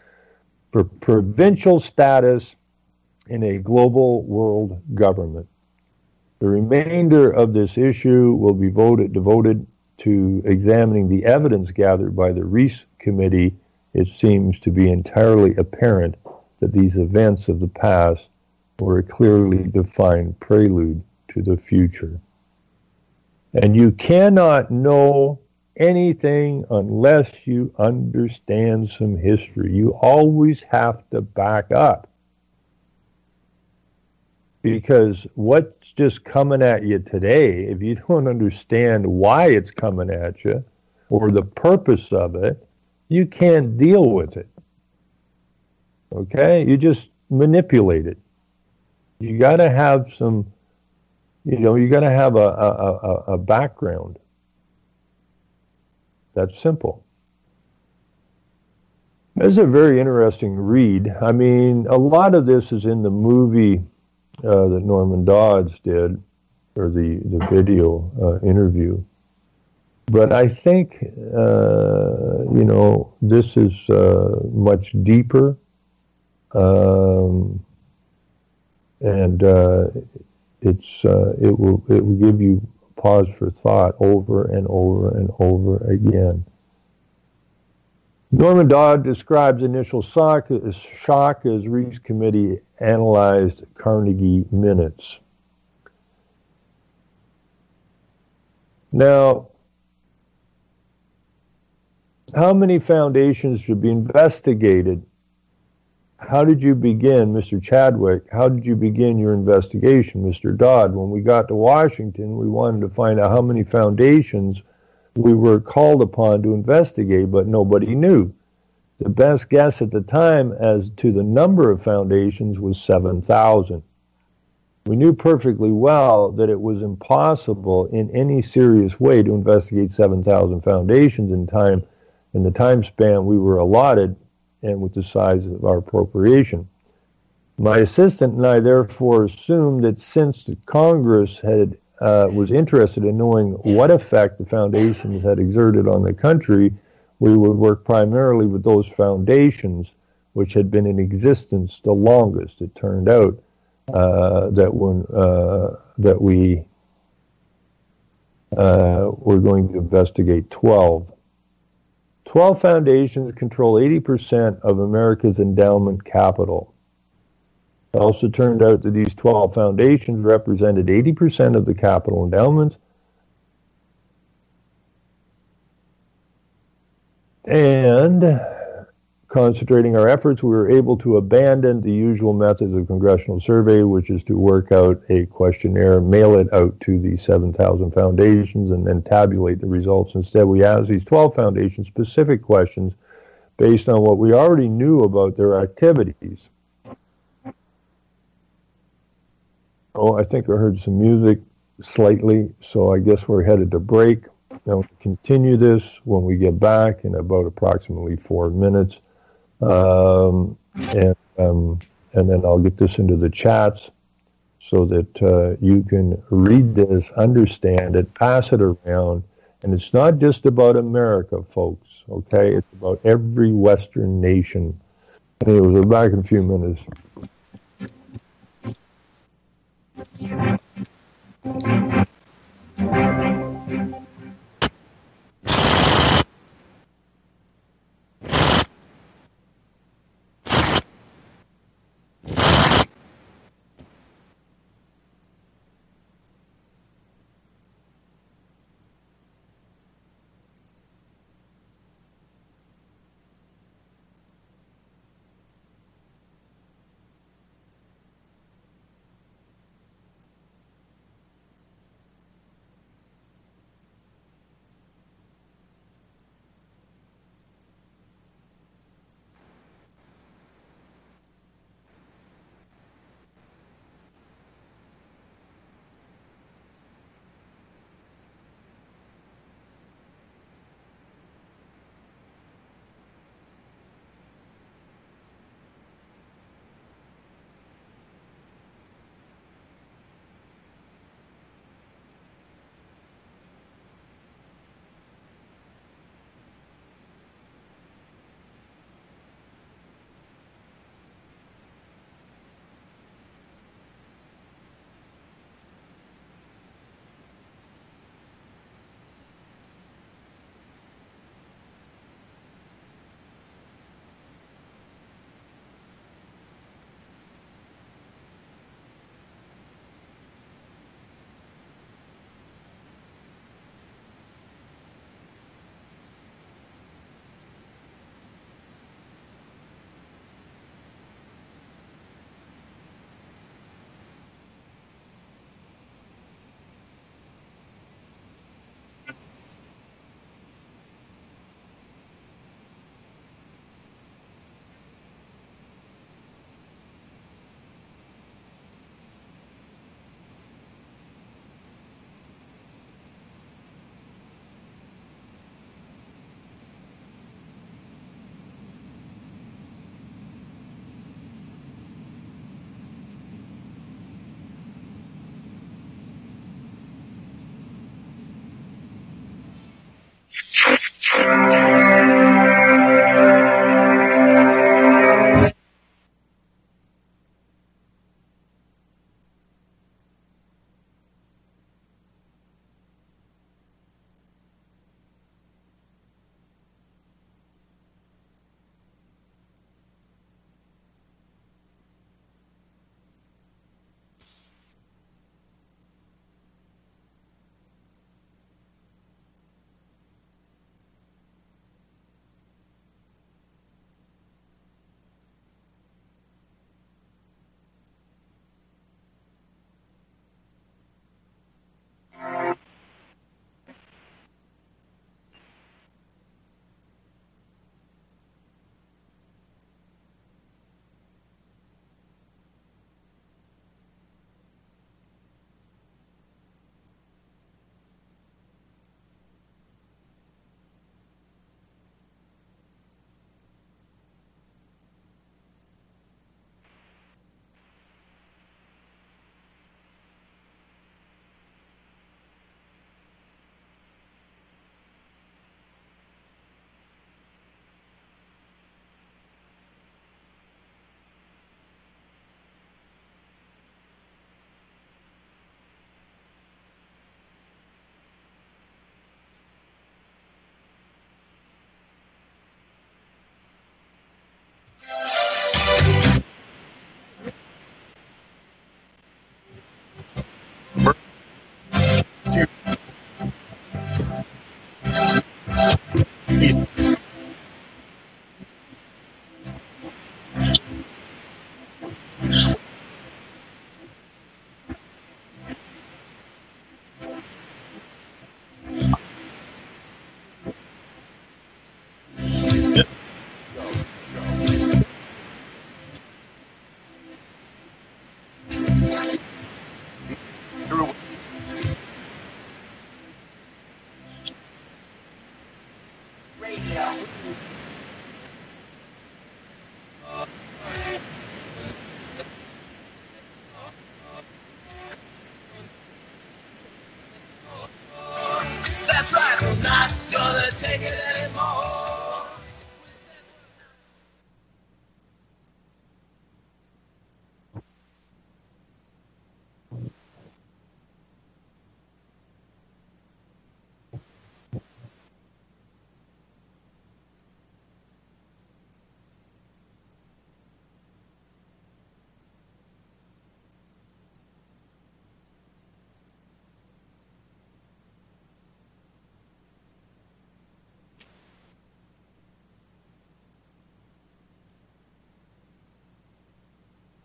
for provincial status in a global world government. The remainder of this issue will be devoted to examining the evidence gathered by the Reece Committee. It seems to be entirely apparent that these events of the past were a clearly defined prelude to the future. And you cannot know anything unless you understand some history. You always have to back up. Because what's just coming at you today, if you don't understand why it's coming at you or the purpose of it, you can't deal with it. Okay? You just manipulate it. You got to have some, you got to have a background. That's simple. This is a very interesting read. I mean, a lot of this is in the movie that Norman Dodds did, or the video interview. But I think, this is much deeper, and it will give you pause for thought over and over and over again. Norman Dodd describes initial shock as Reece Committee analyzed Carnegie minutes. Now, how many foundations should be investigated? How did you begin, Mr. Chadwick? How did you begin your investigation, Mr. Dodd? When we got to Washington, we wanted to find out how many foundations we were called upon to investigate, but nobody knew. The best guess at the time as to the number of foundations was 7,000. We knew perfectly well that it was impossible in any serious way to investigate 7,000 foundations in the time span we were allotted and with the size of our appropriation. My assistant and I therefore assumed that since the Congress was interested in knowing what effect the foundations had exerted on the country, we would work primarily with those foundations which had been in existence the longest. It turned out that we were going to investigate 12. 12 foundations control 80% of America's endowment capital. It also turned out that these 12 foundations represented 80% of the capital endowments. And concentrating our efforts, we were able to abandon the usual methods of congressional survey, which is to work out a questionnaire, mail it out to the 7,000 foundations, and then tabulate the results. Instead, we asked these 12 foundations specific questions based on what we already knew about their activities. Oh, I think I heard some music slightly, so I guess we're headed to break. Now, we'll continue this when we get back in about approximately 4 minutes. And then I'll get this into the chats so that you can read this, understand it, pass it around. And it's not just about America, folks, okay? It's about every Western nation. Anyway, we'll be back in a few minutes.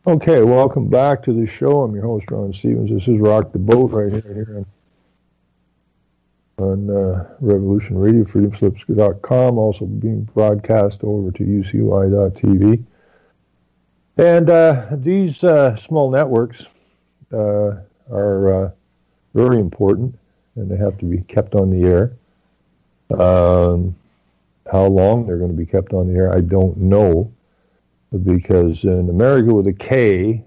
Okay, welcome back to the show. I'm your host, Ron Stevens. This is Rock the Boat right here on Revolution Radio, freedomslips.com, also being broadcast over to UCY.tv. And these small networks are very important, and they have to be kept on the air. How long they're going to be kept on the air, I don't know. Because in America with a K,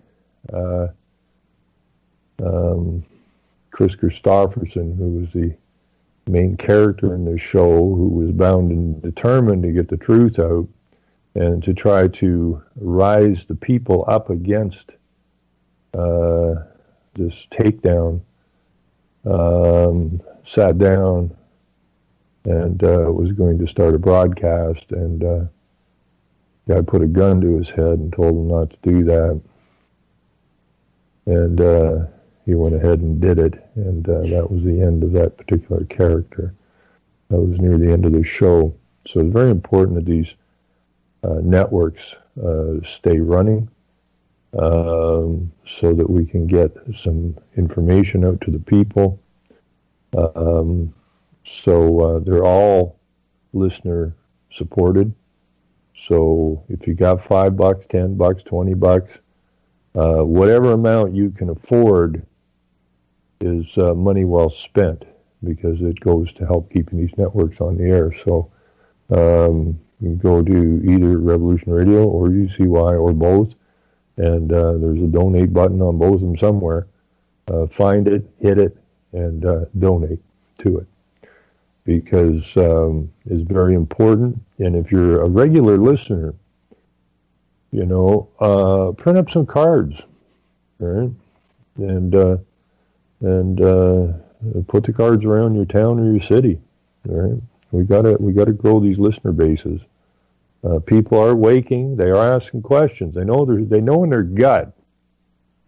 Chris Christopherson, who was the main character in the show, who was bound and determined to get the truth out and to try to rise the people up against this takedown, sat down and was going to start a broadcast, and guy put a gun to his head and told him not to do that. And he went ahead and did it. And that was the end of that particular character. That was near the end of the show. So it's very important that these networks stay running so that we can get some information out to the people. So they're all listener supported. So if you got $5, $10, $20, whatever amount you can afford is money well spent, because it goes to help keeping these networks on the air. So you can go to either Revolution Radio or UCY or both, and there's a donate button on both of them somewhere. Find it, hit it, and donate to it, because it's very important. And if you're a regular listener, you know, print up some cards, right? And put the cards around your town or your city, right? We gotta grow these listener bases. People are waking. They are asking questions. They know in their gut,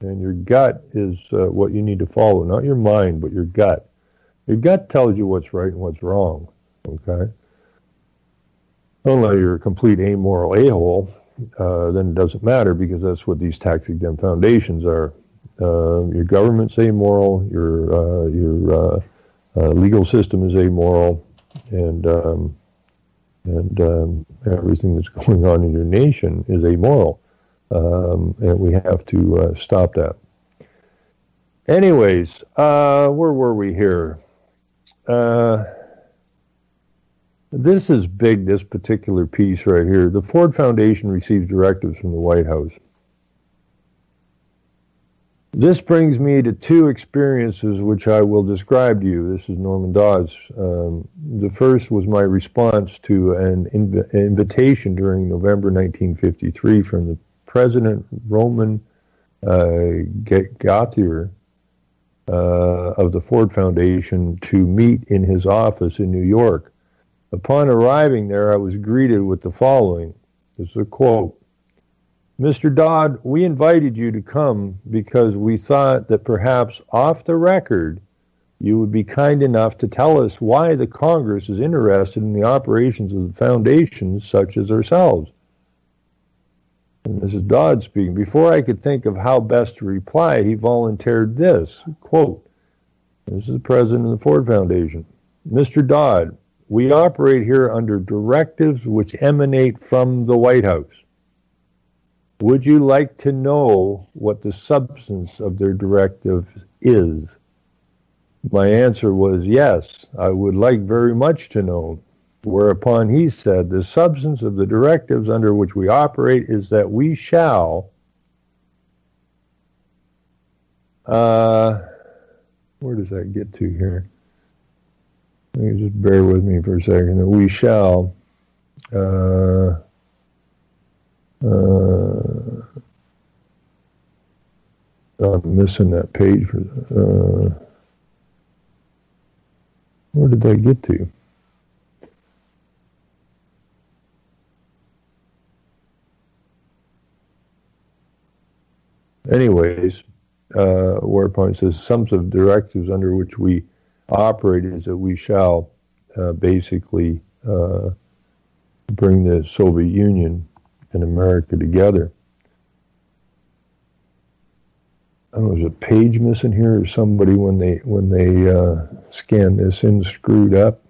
and your gut is what you need to follow, not your mind, but your gut. Your gut tells you what's right and what's wrong, okay? Unless you're a complete amoral a-hole, then it doesn't matter, because that's what these tax-exempt foundations are. Your government's amoral, your legal system is amoral, and everything that's going on in your nation is amoral, and we have to stop that. Anyways, where were we here? This is big, this particular piece right here. The Ford Foundation receives directives from the White House. This brings me to two experiences which I will describe to you. This is Norman Dawes. The first was my response to an invitation during November 1953 from the President Roman Gauthier of the Ford Foundation to meet in his office in New York. Upon arriving there, I was greeted with the following. This is a quote. Mr. Dodd, we invited you to come because we thought that perhaps off the record you would be kind enough to tell us why the Congress is interested in the operations of the foundations such as ourselves. And this is Dodd speaking. Before I could think of how best to reply, he volunteered this, quote, this is the president of the Ford Foundation. Mr. Dodd, we operate here under directives which emanate from the White House. Would you like to know what the substance of their directive is? My answer was yes, I would like very much to know. Whereupon he said, the substance of the directives under which we operate is that we shall, where does that get to here? You just bear with me for a second. That we shall, I'm missing that page. Where did that get to? Anyways, whereupon it says, some of the directives under which we operate is that we shall basically bring the Soviet Union and America together. I don't know, there's a page missing here, or somebody when they scan this in screwed up.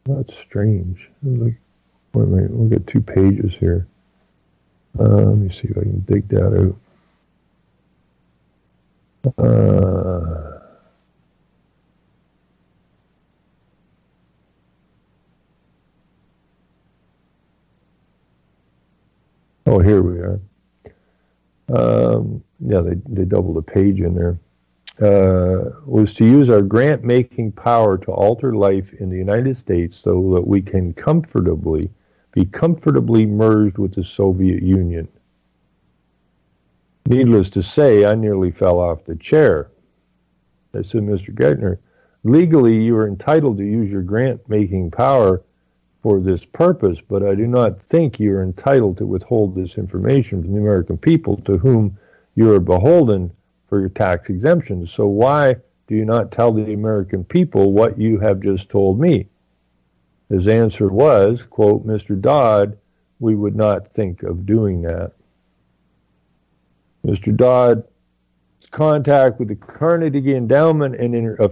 That's strange. Like, wait a minute, we'll get 2 pages here. Let me see if I can dig that out. Oh, here we are. Yeah, they doubled a page in there. Was to use our grant-making power to alter life in the United States so that we can be comfortably merged with the Soviet Union. Needless to say, I nearly fell off the chair. I said, Mr. Geithner, legally you are entitled to use your grant-making power for this purpose, but I do not think you are entitled to withhold this information from the American people to whom you are beholden for your tax exemptions. So why do you not tell the American people what you have just told me? His answer was, quote, Mr. Dodd, we would not think of doing that. Mr. Dodd's contact with the Carnegie Endowment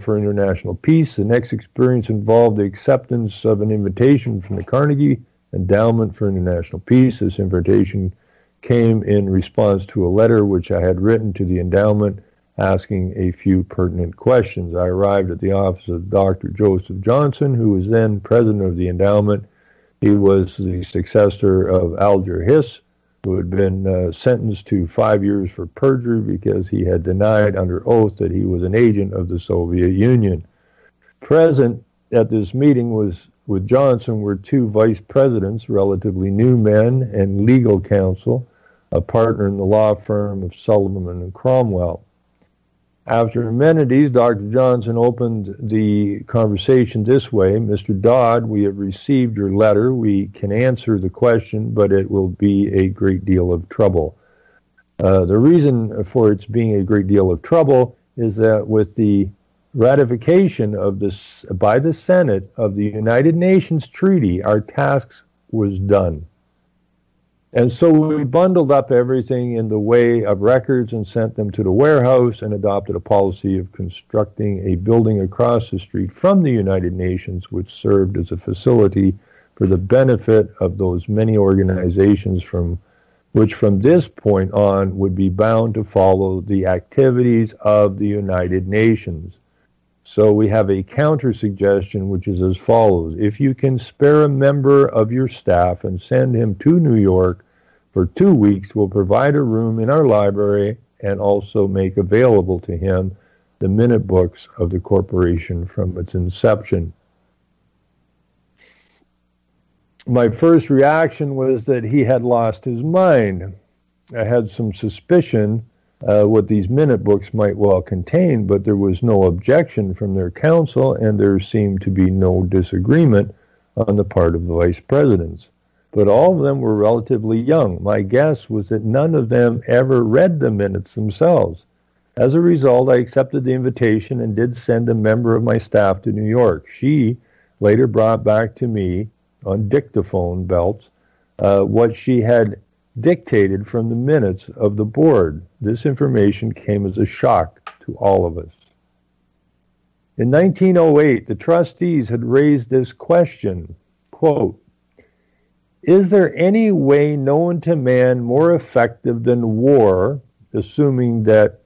for International Peace. The next experience involved the acceptance of an invitation from the Carnegie Endowment for International Peace. This invitation came in response to a letter which I had written to the endowment asking a few pertinent questions. I arrived at the office of Dr. Joseph Johnson, who was then president of the endowment. He was the successor of Alger Hiss, who had been sentenced to 5 years for perjury because he had denied under oath that he was an agent of the Soviet Union. Present at this meeting with Johnson were 2 vice presidents, relatively new men, and legal counsel, a partner in the law firm of Sullivan and Cromwell. After amenities, Dr. Johnson opened the conversation this way. Mr. Dodd, we have received your letter. We can answer the question, but it will be a great deal of trouble. The reason for its being a great deal of trouble is that with the ratification of this by the Senate of the United Nations Treaty, our task was done. And so we bundled up everything in the way of records and sent them to the warehouse and adopted a policy of constructing a building across the street from the United Nations, which served as a facility for the benefit of those many organizations which from this point on would be bound to follow the activities of the United Nations. So we have a counter suggestion, which is as follows. If you can spare a member of your staff and send him to New York for 2 weeks, we'll provide a room in our library and also make available to him the minute books of the corporation from its inception. My first reaction was that he had lost his mind. I had some suspicion what these minute books might well contain, but there was no objection from their counsel, and there seemed to be no disagreement on the part of the vice presidents. But all of them were relatively young. My guess was that none of them ever read the minutes themselves. As a result, I accepted the invitation and did send a member of my staff to New York. She later brought back to me on dictaphone belts what she had dictated from the minutes of the board. This information came as a shock to all of us. In 1908, the trustees had raised this question, quote, is there any way known to man more effective than war, assuming that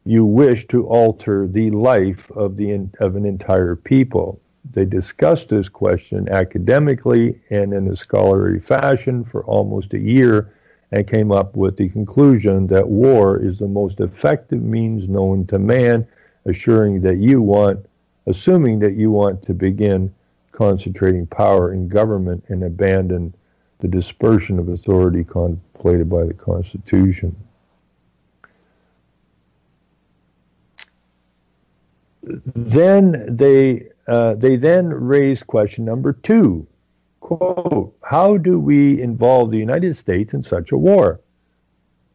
you wish to alter the life of an entire people? They discussed this question academically and in a scholarly fashion for almost a year and came up with the conclusion that war is the most effective means known to man, assuming that you want to begin concentrating power in government and abandon the dispersion of authority contemplated by the Constitution. Then they then raised question number 2. Quote, how do we involve the United States in such a war?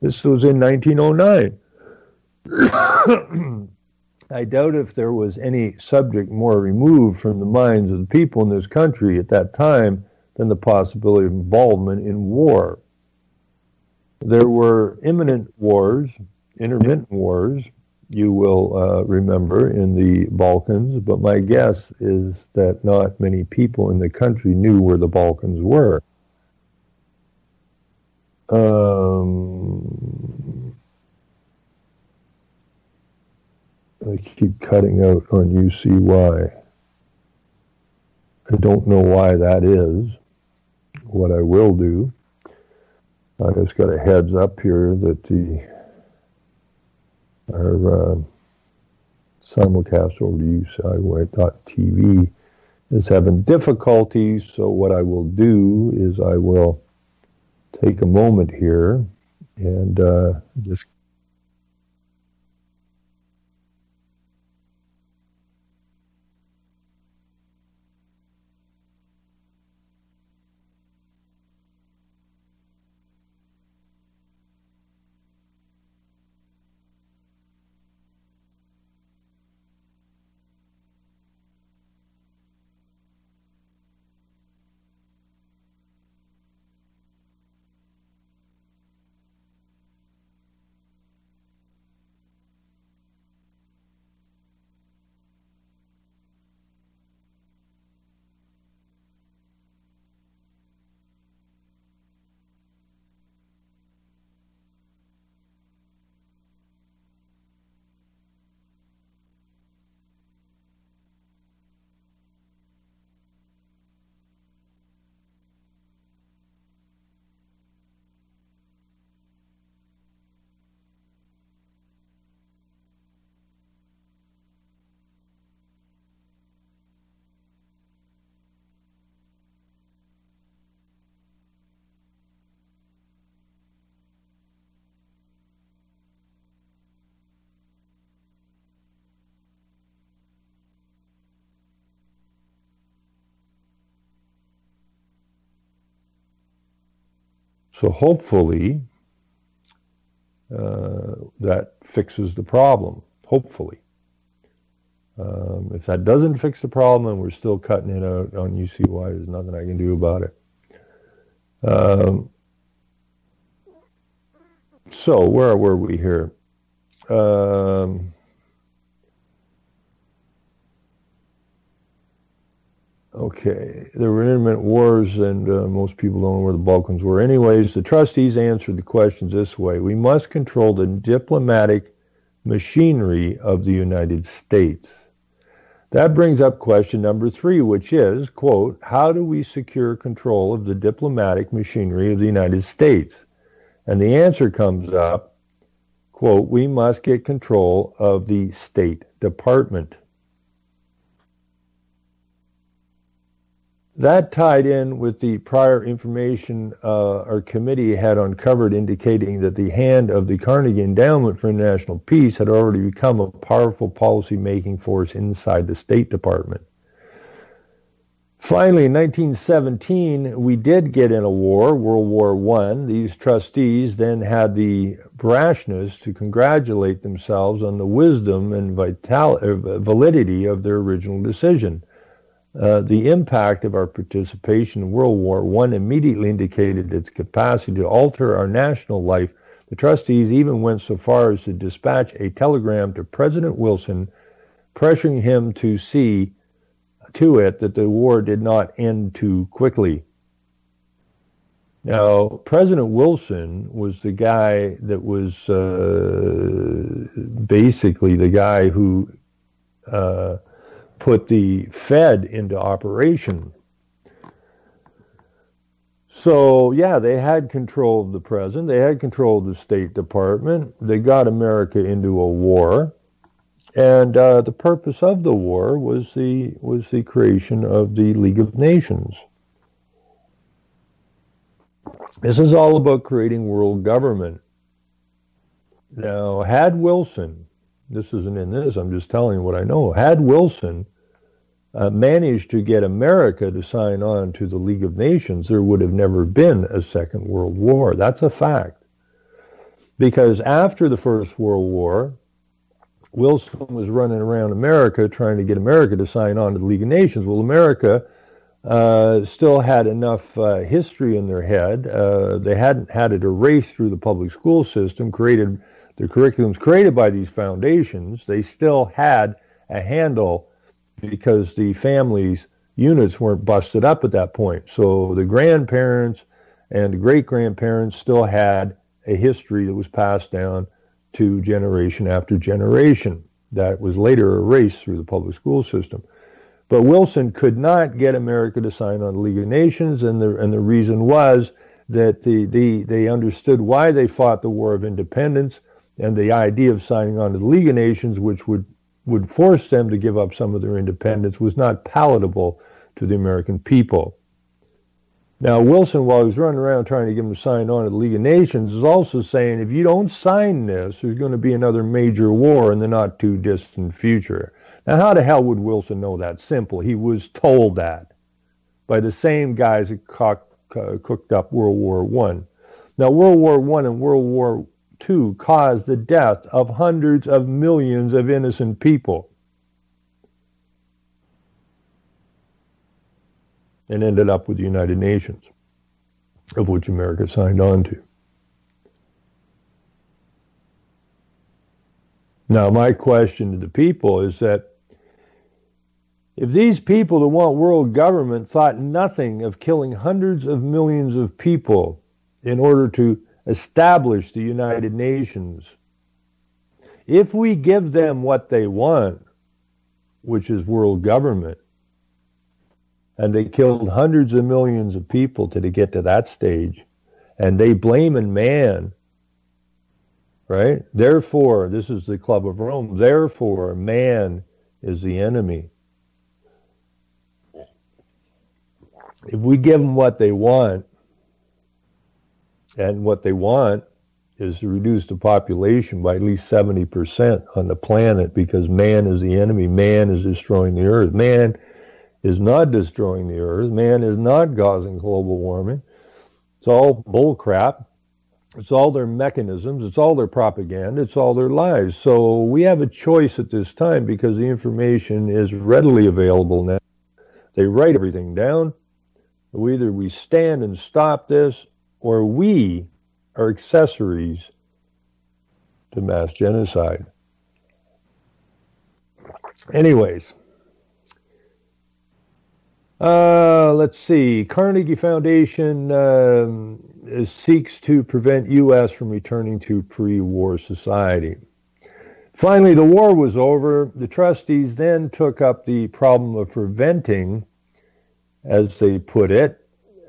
This was in 1909. I doubt if there was any subject more removed from the minds of the people in this country at that time than the possibility of involvement in war. There were imminent wars, intermittent wars, you will remember, in the Balkans, but my guess is that not many people in the country knew where the Balkans were. I keep cutting out on UCY. I don't know why that is. What I will do, I just got a heads up here that our simulcast over to UCY.tv is having difficulties, so what I will do is I will take a moment here and just so hopefully that fixes the problem. Hopefully. If that doesn't fix the problem and we're still cutting it out on UCY, there's nothing I can do about it. So where were we here? Okay, there were intermittent wars, and most people don't know where the Balkans were. Anyways, the trustees answered the questions this way. We must control the diplomatic machinery of the United States. That brings up question number 3, which is, quote, how do we secure control of the diplomatic machinery of the United States? And the answer comes up, quote, we must get control of the State Department. That tied in with the prior information our committee had uncovered, indicating that the hand of the Carnegie Endowment for International Peace had already become a powerful policy-making force inside the State Department. Finally, in 1917, we did get in a war, World War I. These trustees then had the brashness to congratulate themselves on the wisdom and validity of their original decision. The impact of our participation in World War I immediately indicated its capacity to alter our national life. The trustees even went so far as to dispatch a telegram to President Wilson, pressuring him to see to it that the war did not end too quickly. Now, President Wilson was the guy that was basically the guy who put the Fed into operation. So, yeah, they had control of the president. They had control of the State Department. They got America into a war. And the purpose of the war was the creation of the League of Nations. This is all about creating world government. Now, had Wilson, this isn't in this, I'm just telling you what I know, had Wilson managed to get America to sign on to the League of Nations, there would have never been a Second World War. That's a fact. Because after the First World War, Wilson was running around America trying to get America to sign on to the League of Nations. Well, America still had enough history in their head. They hadn't had it erased through the public school system, created the curriculums created by these foundations. They still had a handle because the families' units weren't busted up at that point. So the grandparents and the great-grandparents still had a history that was passed down to generation after generation that was later erased through the public school system. But Wilson could not get America to sign on the League of Nations, and the reason was that they understood why they fought the War of Independence, and the idea of signing on to the League of Nations, which would force them to give up some of their independence, was not palatable to the American people. Now, Wilson, while he was running around trying to get them to sign on to the League of Nations, is also saying, if you don't sign this, there's going to be another major war in the not-too-distant future. Now, how the hell would Wilson know that? Simple. He was told that by the same guys that cooked up World War I. Now, World War I and World War II caused the death of hundreds of millions of innocent people and ended up with the United Nations, of which America signed on to. Now, my question to the people is that if these people that want world government thought nothing of killing hundreds of millions of people in order to establish the United Nations, if we give them what they want, which is world government, and they killed hundreds of millions of people to get to that stage, and they blaming man, right? Therefore, this is the Club of Rome, therefore man is the enemy. If we give them what they want, and what they want is to reduce the population by at least 70% on the planet, because man is the enemy, man is destroying the earth. Man is not destroying the earth. Man is not causing global warming. It's all bull crap. It's all their mechanisms. It's all their propaganda. It's all their lies. So we have a choice at this time because the information is readily available now. They write everything down. Either we stand and stop this, or we are accessories to mass genocide. Anyways, let's see. Carnegie Foundation seeks to prevent U.S. from returning to pre-war society. Finally, the war was over. The trustees then took up the problem of preventing, as they put it,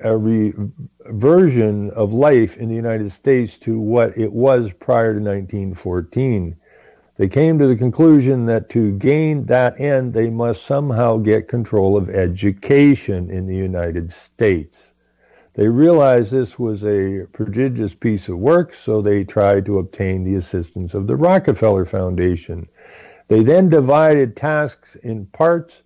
a reversion of life in the United States to what it was prior to 1914. They came to the conclusion that to gain that end, they must somehow get control of education in the United States. They realized this was a prodigious piece of work, so they tried to obtain the assistance of the Rockefeller Foundation. They then divided tasks in parts,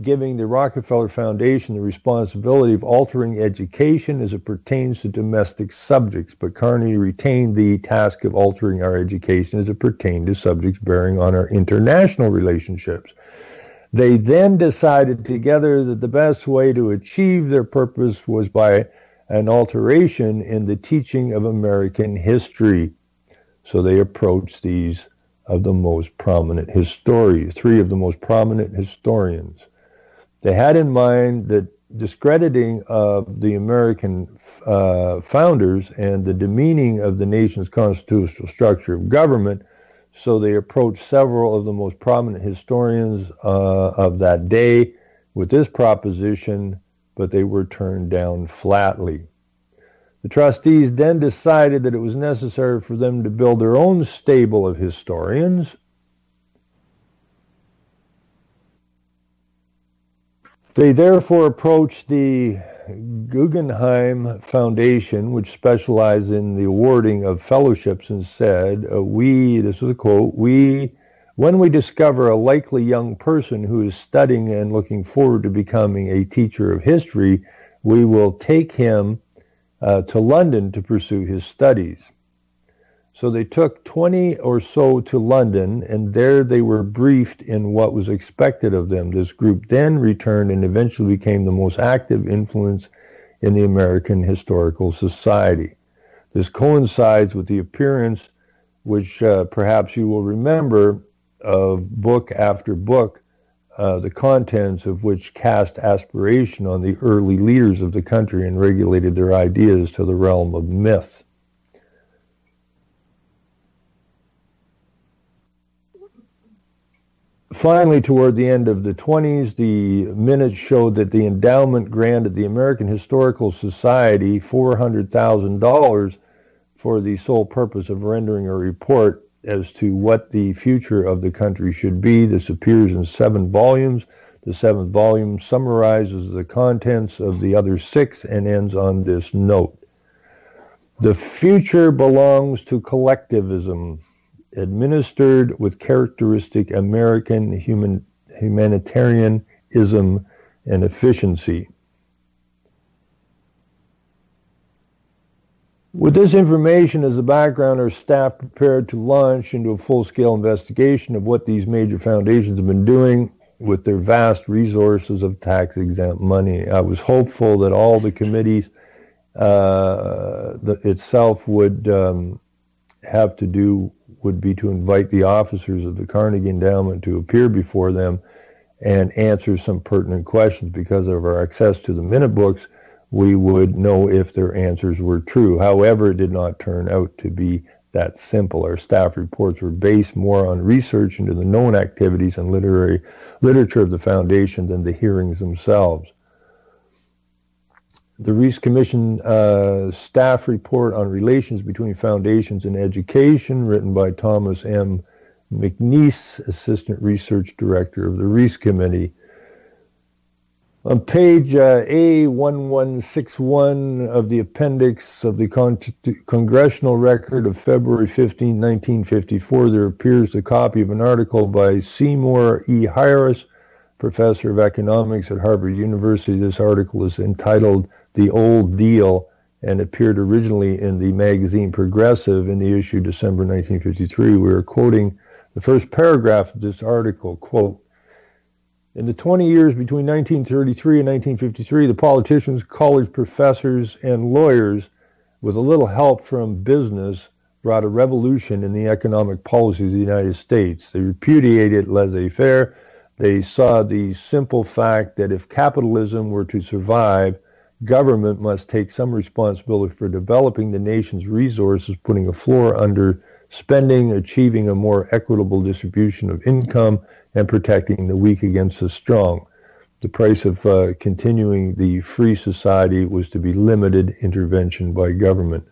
giving the Rockefeller Foundation the responsibility of altering education as it pertains to domestic subjects, but Carnegie retained the task of altering our education as it pertained to subjects bearing on our international relationships. They then decided together that the best way to achieve their purpose was by an alteration in the teaching of American history. So they approached these of the most prominent historians, three of the most prominent historians. They had in mind that discrediting of the American founders and the demeaning of the nation's constitutional structure of government, so they approached several of the most prominent historians of that day with this proposition, but they were turned down flatly. The trustees then decided that it was necessary for them to build their own stable of historians. They therefore approached the Guggenheim Foundation, which specialized in the awarding of fellowships, and said, this was a quote, when we discover a likely young person who is studying and looking forward to becoming a teacher of history, we will take him to London to pursue his studies. So they took 20 or so to London, and there they were briefed in what was expected of them. This group then returned and eventually became the most active influence in the American Historical Society. This coincides with the appearance, which perhaps you will remember, of book after book, the contents of which cast aspiration on the early leaders of the country and regulated their ideas to the realm of myth. Finally, toward the end of the 20s, the minutes showed that the endowment granted the American Historical Society $400,000 for the sole purpose of rendering a report as to what the future of the country should be. This appears in 7 volumes. The 7th volume summarizes the contents of the other 6 and ends on this note. The future belongs to collectivism, administered with characteristic American humanitarianism and efficiency. With this information as a background, our staff prepared to launch into a full-scale investigation of what these major foundations have been doing with their vast resources of tax-exempt money. I was hopeful that all the committees itself would have to do would be to invite the officers of the Carnegie Endowment to appear before them and answer some pertinent questions. Because of our access to the minute books, we would know if their answers were true. However, it did not turn out to be that simple. Our staff reports were based more on research into the known activities and literature of the foundation than the hearings themselves. The Reece Commission staff report on relations between foundations and education, written by Thomas M. McNeice, Assistant Research Director of the Reece Committee. On page A1161 of the appendix of the Congressional Record of February 15, 1954, there appears a copy of an article by Seymour E. Harris, Professor of Economics at Harvard University. This article is entitled "The Old Deal" and appeared originally in the magazine Progressive in the issue December 1953. We are quoting the first paragraph of this article, quote, "In the 20 years between 1933 and 1953, the politicians, college professors, and lawyers, with a little help from business, brought a revolution in the economic policies of the United States. They repudiated laissez-faire. They saw the simple fact that if capitalism were to survive, government must take some responsibility for developing the nation's resources, putting a floor under spending, achieving a more equitable distribution of income, and protecting the weak against the strong. The price of continuing the free society was to be limited intervention by government."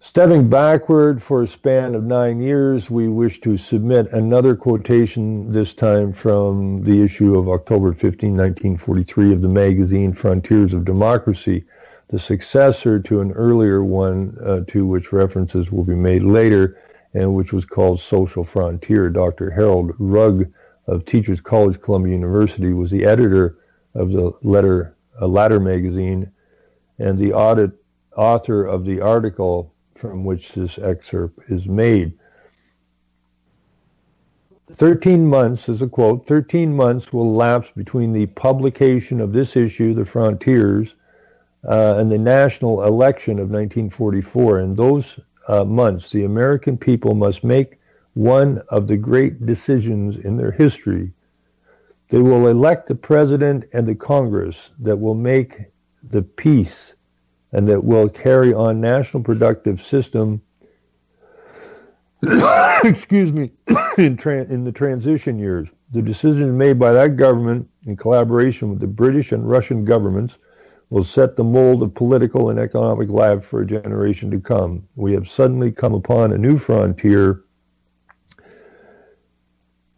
Stepping backward for a span of 9 years, we wish to submit another quotation, this time from the issue of October 15, 1943 of the magazine Frontiers of Democracy, the successor to an earlier one to which references will be made later, and which was called Social Frontier. Dr. Harold Rugg of Teachers College, Columbia University, was the editor of the latter magazine and the author of the article from which this excerpt is made. 13 months, as a quote, 13 months will elapse between the publication of this issue, The Frontiers, and the national election of 1944. In those months, the American people must make one of the great decisions in their history. They will elect the president and the Congress that will make the peace and that will carry on national productive system excuse me, in the transition years. The decisions made by that government in collaboration with the British and Russian governments will set the mold of political and economic life for a generation to come. We have suddenly come upon a new frontier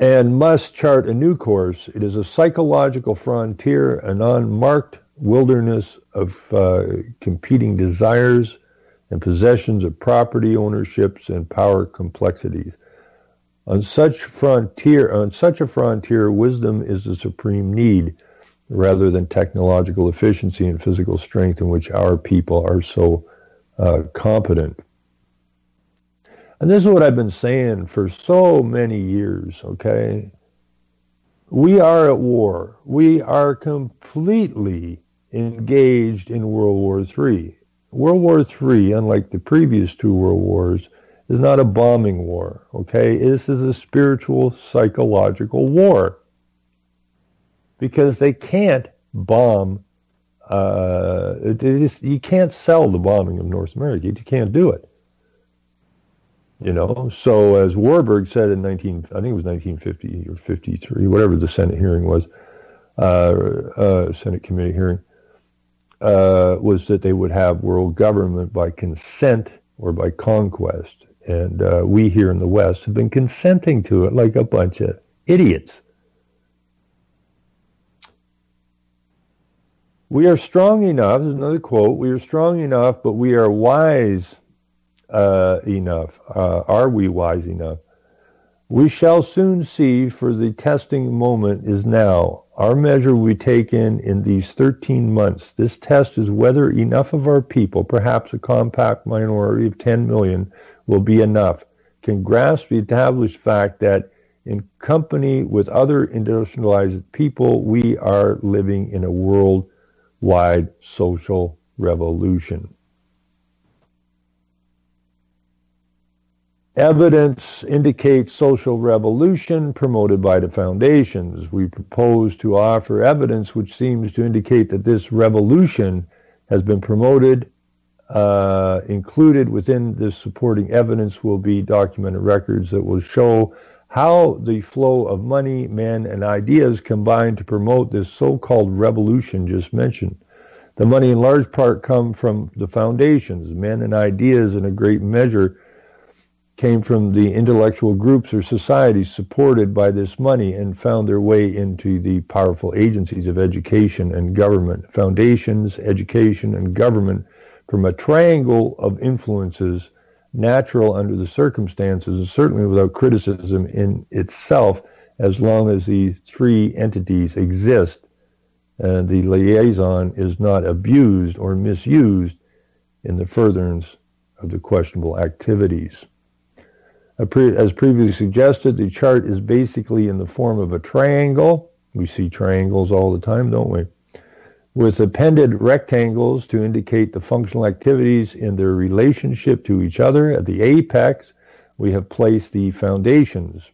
and must chart a new course. It is a psychological frontier, an unmarked wilderness of competing desires and possessions of property ownerships and power complexities. On such a frontier, wisdom is the supreme need, rather than technological efficiency and physical strength, in which our people are so competent. And this is what I've been saying for so many years, okay? We are at war. We are completely engaged in World War III. World War III, unlike the previous two world wars, is not a bombing war, okay? This is a spiritual, psychological war. Because they can't bomb, you can't sell the bombing of North America. You can't do it. You know, so as Warburg said in I think it was 1950 or 53, whatever the Senate hearing was, Senate committee hearing, was that they would have world government by consent or by conquest. And we here in the West have been consenting to it like a bunch of idiots. We are strong enough, this is another quote, we are strong enough, but we are wise enough. Are we wise enough? We shall soon see, for the testing moment is now. Our measure will be taken in these 13 months. This test is whether enough of our people, perhaps a compact minority of 10 million, will be enough, can grasp the established fact that in company with other industrialized people, we are living in a worldwide social revolution. Evidence indicates social revolution promoted by the foundations. We propose to offer evidence which seems to indicate that this revolution has been promoted. Included within this supporting evidence will be documented records that will show how the flow of money, men, and ideas combine to promote this so-called revolution just mentioned. The money in large part come from the foundations. Men and ideas in a great measure came from the intellectual groups or societies supported by this money and found their way into the powerful agencies of education and government. Foundations, education, and government from a triangle of influences natural under the circumstances and certainly without criticism in itself as long as these three entities exist and the liaison is not abused or misused in the furtherance of the questionable activities. As previously suggested, the chart is basically in the form of a triangle. We see triangles all the time, don't we? With appended rectangles to indicate the functional activities in their relationship to each other. At the apex, we have placed the foundations.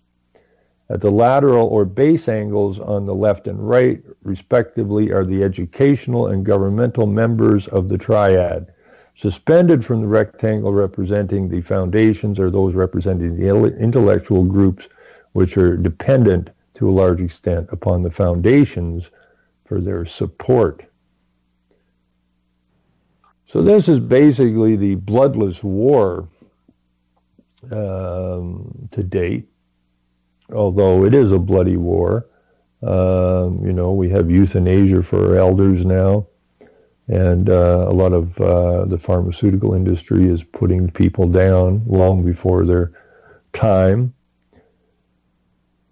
At the lateral or base angles on the left and right, respectively, are the educational and governmental members of the triad. Suspended from the rectangle representing the foundations are those representing the intellectual groups which are dependent to a large extent upon the foundations for their support. So this is basically the bloodless war to date, although it is a bloody war. You know, we have euthanasia for our elders now. And a lot of the pharmaceutical industry is putting people down long before their time.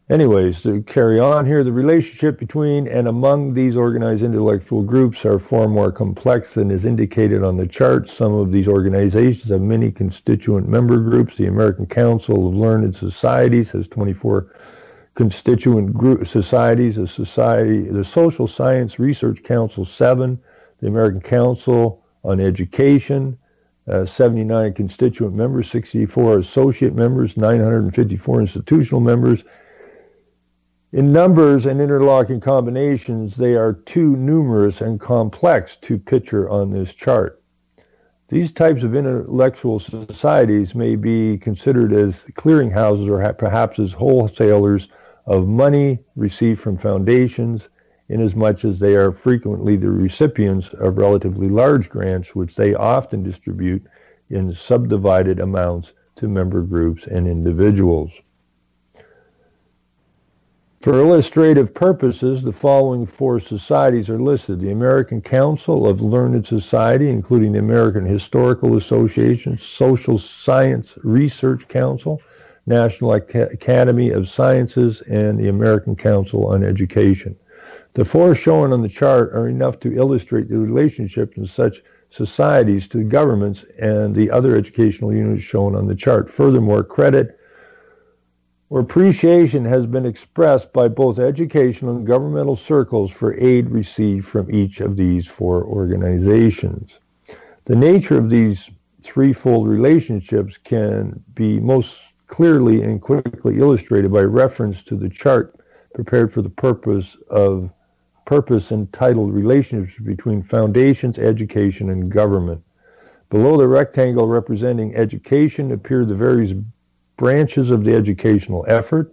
Anyways, to carry on here, the relationship between and among these organized intellectual groups are far more complex than is indicated on the chart. Some of these organizations have many constituent member groups. The American Council of Learned Societies has 24 constituent group societies. The Social Science Research Council, 7. The American Council on Education, 79 constituent members, 64 associate members, 954 institutional members. In numbers and interlocking combinations, they are too numerous and complex to picture on this chart. These types of intellectual societies may be considered as clearinghouses or perhaps as wholesalers of money received from foundations, inasmuch as they are frequently the recipients of relatively large grants, which they often distribute in subdivided amounts to member groups and individuals. For illustrative purposes, the following 4 societies are listed. The American Council of Learned Society, including the American Historical Association, Social Science Research Council, National Academy of Sciences, and the American Council on Education. The 4 shown on the chart are enough to illustrate the relationship in such societies to the governments and the other educational units shown on the chart. Furthermore, credit or appreciation has been expressed by both educational and governmental circles for aid received from each of these four organizations. The nature of these threefold relationships can be most clearly and quickly illustrated by reference to the chart prepared for the purpose entitled Relationships Between Foundations, Education, and Government. Below the rectangle representing education appear the various branches of the educational effort.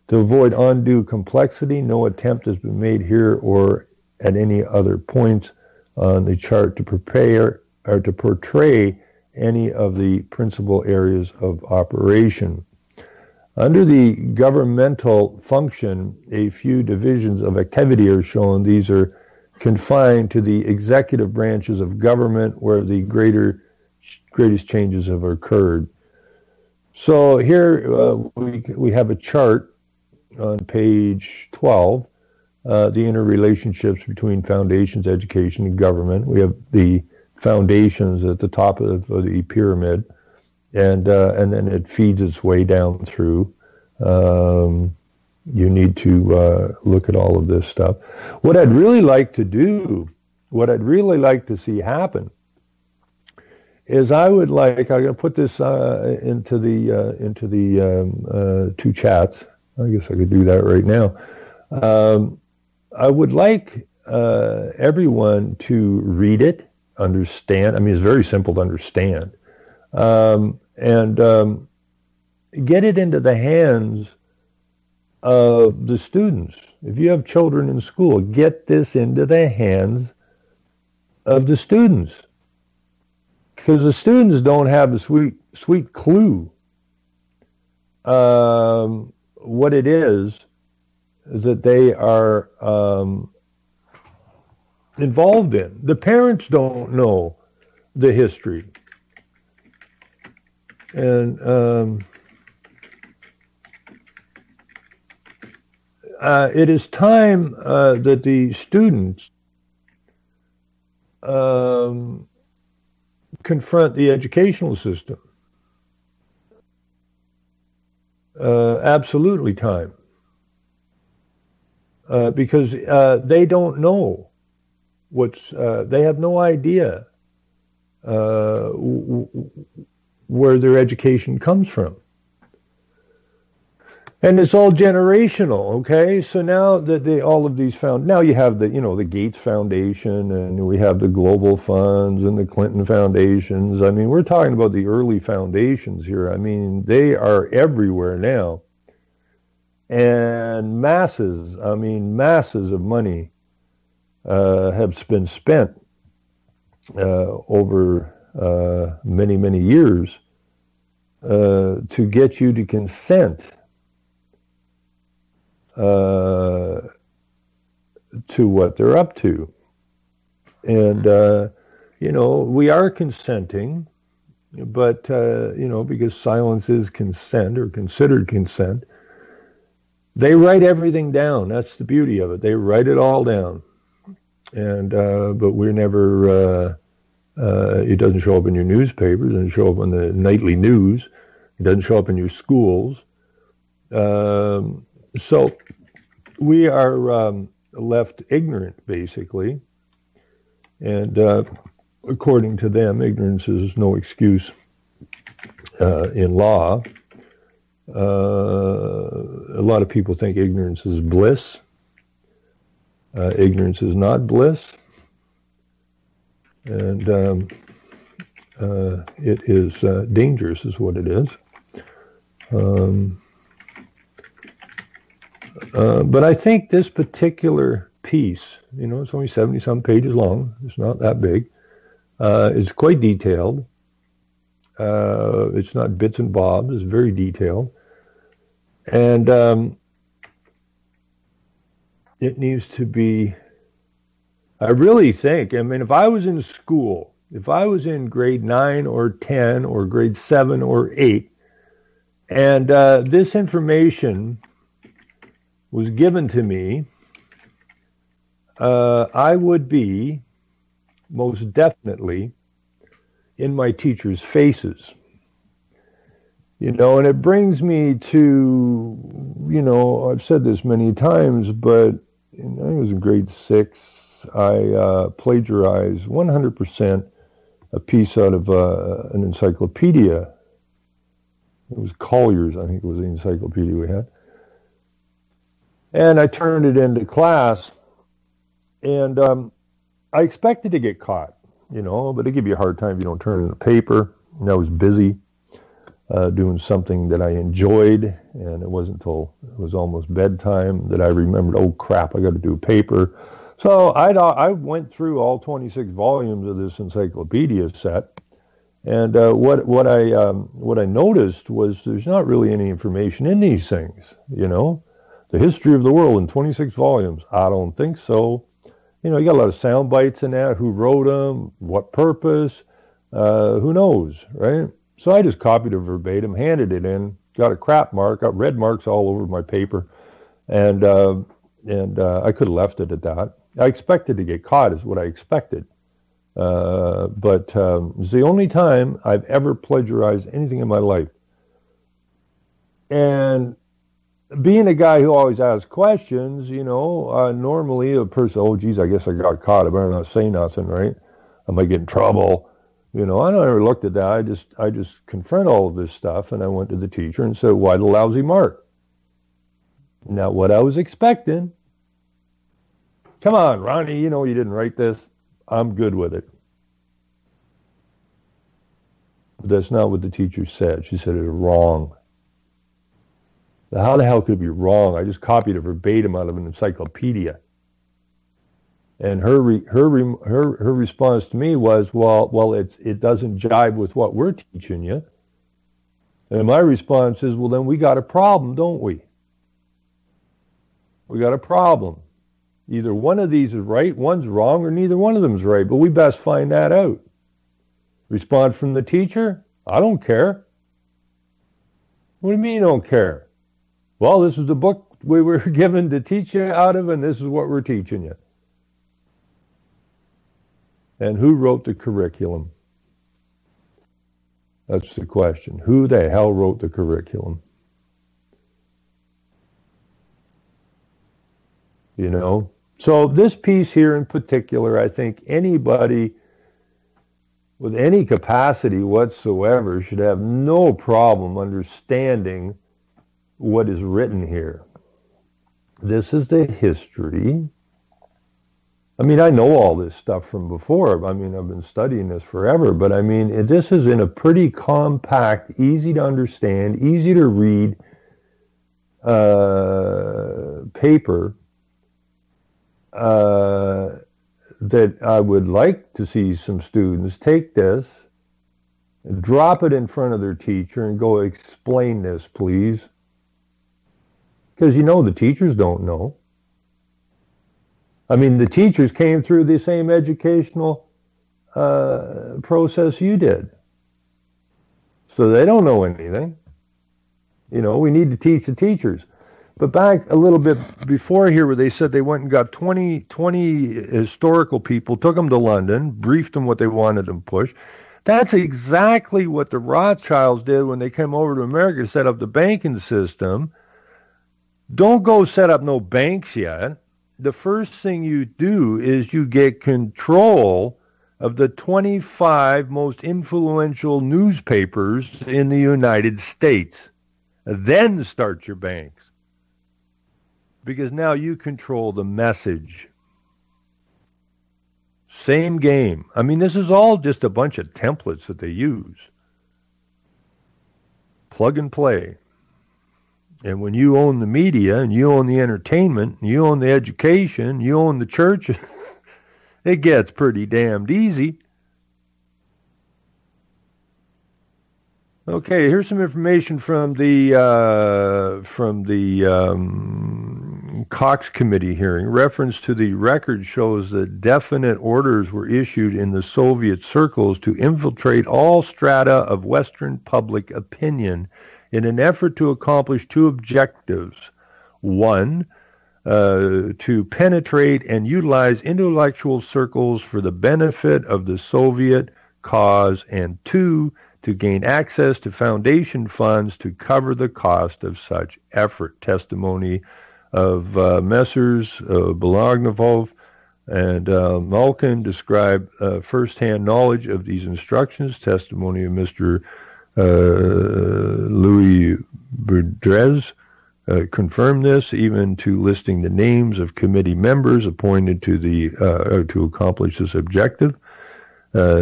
To avoid undue complexity, no attempt has been made here or at any other points on the chart to prepare or to portray any of the principal areas of operation. Under the governmental function, a few divisions of activity are shown. These are confined to the executive branches of government where the greatest changes have occurred. So here we have a chart on page 12, the interrelationships between foundations, education, and government. We have the foundations at the top of the pyramid, and then it feeds its way down through. You need to look at all of this stuff. What I'd really like to do, what I'd really like to see happen, is I'm going to put this into the two chats. I guess I could do that right now. I would like everyone to read it, understand. I mean, it's very simple to understand, and get it into the hands of the students. If you have children in school, get this into the hands of the students. Because the students don't have a sweet clue what it is that they are involved in. The parents don't know the history. And it is time that the students confront the educational system. Absolutely time. Because they don't know they have no idea where their education comes from. And it's all generational, okay? So now that all of these now you have the Gates Foundation, and we have the Global Funds and the Clinton Foundations. I mean, we're talking about the early foundations here. I mean, they are everywhere now. And masses of money have been spent over many, many years to get you to consent to what they're up to. And, we are consenting, but, because silence is consent or considered consent, they write everything down. That's the beauty of it. They write it all down. And, but we're never, it doesn't show up in your newspapers, it doesn't show up in the nightly news, it doesn't show up in your schools. So we are left ignorant, basically, and according to them, ignorance is no excuse in law. A lot of people think ignorance is bliss. Ignorance is not bliss, and it is dangerous, is what it is. But I think this particular piece, it's only 70-some pages long. It's not that big. It's quite detailed. It's not bits and bobs. It's very detailed. And it needs to be, I really think, if I was in school, if I was in grade 9 or 10 or grade 7 or 8, and this information was given to me, I would be most definitely in my teachers' faces. And it brings me to, I've said this many times, but I was in grade 6. I plagiarized 100% a piece out of an encyclopedia. It was Collier's, I think it was the encyclopedia we had. And I turned it into class, and I expected to get caught, but they give you a hard time if you don't turn it into paper. And I was busy doing something that I enjoyed, and it wasn't until it was almost bedtime that I remembered, oh crap, I got to do a paper. So I went through all 26 volumes of this encyclopedia set, and what I noticed was there's not really any information in these things. The history of the world in 26 volumes. I don't think so. You got a lot of sound bites in that. Who wrote them? What purpose? Who knows, right? So I just copied it verbatim, handed it in, got a crap mark, got red marks all over my paper, and I could have left it at that. I expected to get caught, is what I expected. But it's the only time I've ever plagiarized anything in my life. And being a guy who always asks questions, normally a person, oh, geez, I guess I got caught. I better not say nothing, right? I might get in trouble. I never looked at that. I just confront all of this stuff, and I went to the teacher and said, why the lousy mark? Not what I was expecting. Come on, Ronnie, you didn't write this. I'm good with it. But that's not what the teacher said. She said it was wrong. How the hell could it be wrong? I just copied it verbatim out of an encyclopedia. And her response to me was, well, it doesn't jive with what we're teaching you. And my response is, well, then we got a problem, don't we? We got a problem. Either one of these is right, one's wrong, or neither one of them is right. But we best find that out. Response from the teacher, I don't care. What do you mean you don't care? Well, this is the book we were given to teach you out of, and this is what we're teaching you. And who wrote the curriculum? That's the question. Who the hell wrote the curriculum? So this piece here in particular, I think anybody with any capacity whatsoever should have no problem understanding what is written here. This is the history. I know all this stuff from before. I've been studying this forever, but this is in a pretty compact, easy to understand, easy to read paper that I would like to see some students take this, drop it in front of their teacher and go, explain this, please. Because the teachers don't know. The teachers came through the same educational process you did. So they don't know anything. We need to teach the teachers. But back a little bit before here where they said they went and got 20 historical people, took them to London, briefed them what they wanted them to push. That's exactly what the Rothschilds did when they came over to America to set up the banking system. Don't go set up no banks yet. The first thing you do is you get control of the 25 most influential newspapers in the United States. Then start your banks. Because now you control the message. Same game. This is all just a bunch of templates that they use. Plug and play. And when you own the media, and you own the entertainment, and you own the education, you own the church, it gets pretty damned easy. Okay, here's some information from the Cox Committee hearing. Reference to the record shows that definite orders were issued in the Soviet circles to infiltrate all strata of Western public opinion in an effort to accomplish two objectives. One, to penetrate and utilize intellectual circles for the benefit of the Soviet cause, and 2, to gain access to foundation funds to cover the cost of such effort. Testimony of Messrs. Balagnov and Malkin describe firsthand knowledge of these instructions. Testimony of Mr. Louis Boudrez confirmed this, even to listing the names of committee members appointed to accomplish this objective.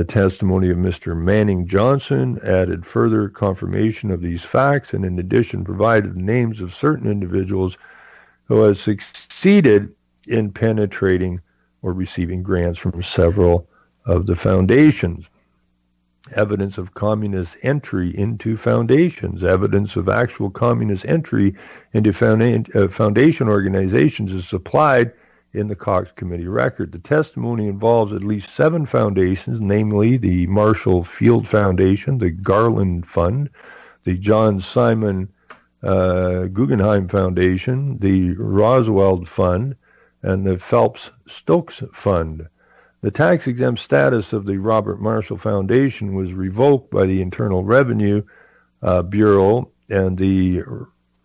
Testimony of Mr. Manning Johnson added further confirmation of these facts, and in addition provided the names of certain individuals who have succeeded in penetrating or receiving grants from several of the foundations. Evidence of communist entry into foundations, evidence of actual communist entry into foundation organizations is supplied in the Cox Committee record. The testimony involves at least 7 foundations, namely the Marshall Field Foundation, the Garland Fund, the John Simon Guggenheim Foundation, the Roswell Fund, and the Phelps Stokes Fund. The tax-exempt status of the Robert Marshall Foundation was revoked by the Internal Revenue Bureau, and the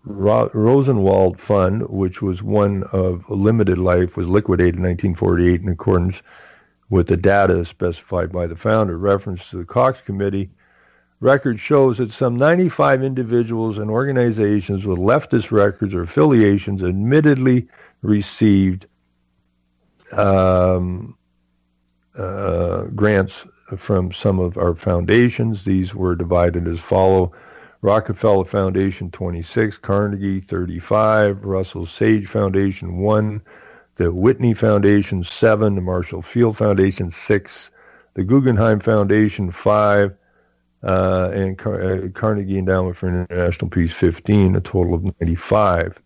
Rosenwald Fund, which was one of limited life, was liquidated in 1948 in accordance with the data specified by the founder. Reference to the Cox Committee record shows that some 95 individuals and organizations with leftist records or affiliations admittedly received grants from some of our foundations. These were divided as follow: Rockefeller Foundation 26, Carnegie 35, Russell Sage Foundation 1, the Whitney Foundation 7, the Marshall Field Foundation 6, the Guggenheim Foundation 5, and Carnegie Endowment for International Peace 15, a total of 95.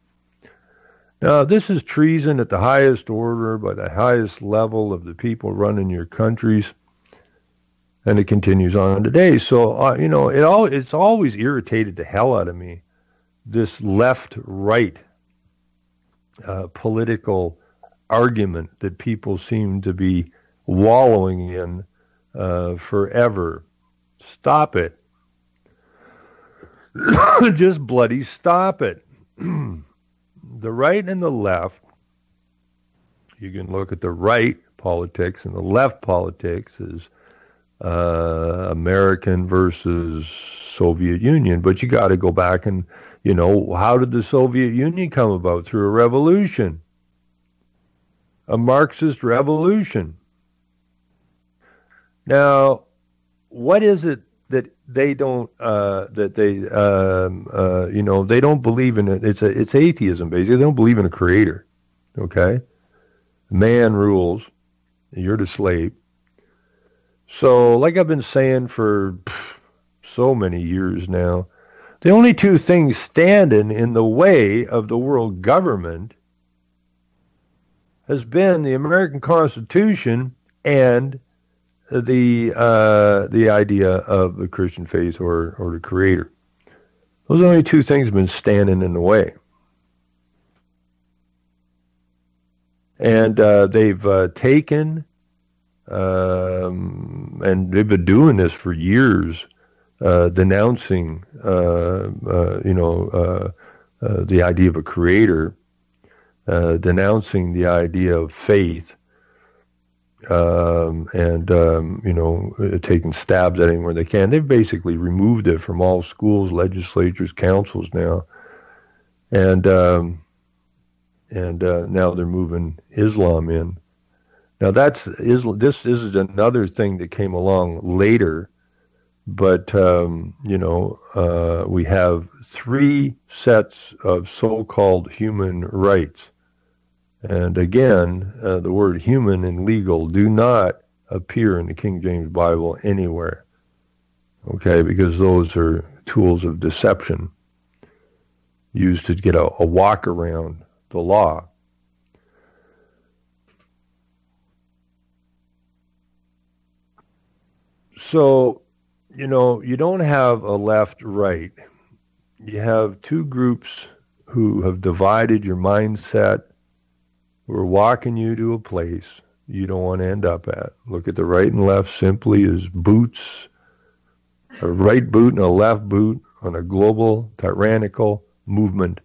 Now, this is treason at the highest order, by the highest level of the people running your countries. And it continues on today. So, it's always irritated the hell out of me, this left-right political argument that people seem to be wallowing in forever. Stop it. Just bloody stop it. The right and the left, you can look at the right politics and the left politics as American versus Soviet Union. But you got to go back and, how did the Soviet Union come about? Through a revolution, a Marxist revolution. Now, what is it that they don't, they don't believe in it? It's atheism, basically. They don't believe in a creator, okay? Man rules, you're the slave. So, like I've been saying for so many years now, the only 2 things standing in the way of the world government has been the American Constitution and the idea of the Christian faith or the Creator. Those are the only 2 things have been standing in the way. And they've taken, and they've been doing this for years, denouncing, the idea of a creator, denouncing the idea of faith, taking stabs at anywhere they can. They've basically removed it from all schools, legislatures, councils now, and now they're moving Islam in. Now this is another thing that came along later, but we have 3 sets of so-called human rights. And again, the word human and legal do not appear in the King James Bible anywhere, okay, because those are tools of deception used to get a walk around the law. So, you don't have a left-right. You have 2 groups who have divided your mindset, who are walking you to a place you don't want to end up at. Look at the right and left simply as boots, a right boot and a left boot on a global tyrannical movement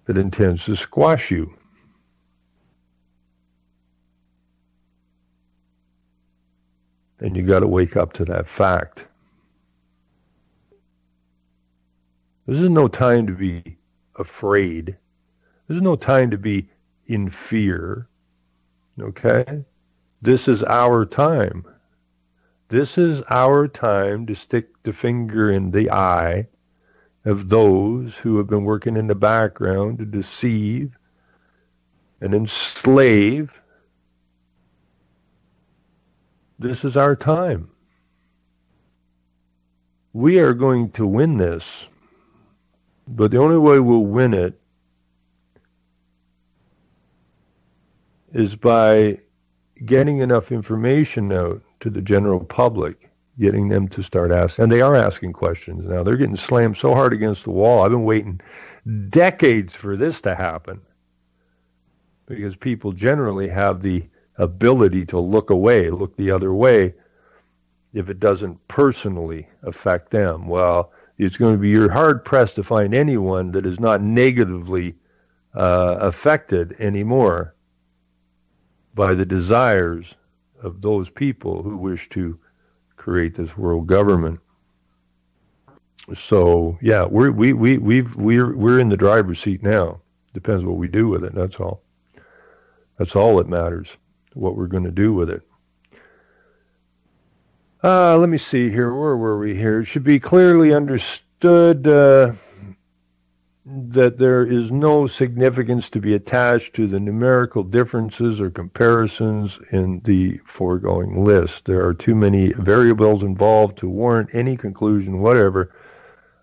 that intends to squash you. And you got to wake up to that fact. This is no time to be afraid. This is no time to be in fear. Okay? This is our time. This is our time to stick the finger in the eye of those who have been working in the background to deceive and enslave. This is our time. We are going to win this, but the only way we'll win it is by getting enough information out to the general public, getting them to start asking. And they are asking questions now. They're getting slammed so hard against the wall. I've been waiting decades for this to happen because people generally have the ability to look away, look the other way if it doesn't personally affect them. Well, it's going to be, you're hard-pressed to find anyone that is not negatively affected anymore by the desires of those people who wish to create this world government. So yeah, we're in the driver's seat now. Depends what we do with it. That's all. That's all that matters. What we're going to do with it. Let me see here. Where were we here? It should be clearly understood that there is no significance to be attached to the numerical differences or comparisons in the foregoing list. There are too many variables involved to warrant any conclusion whatever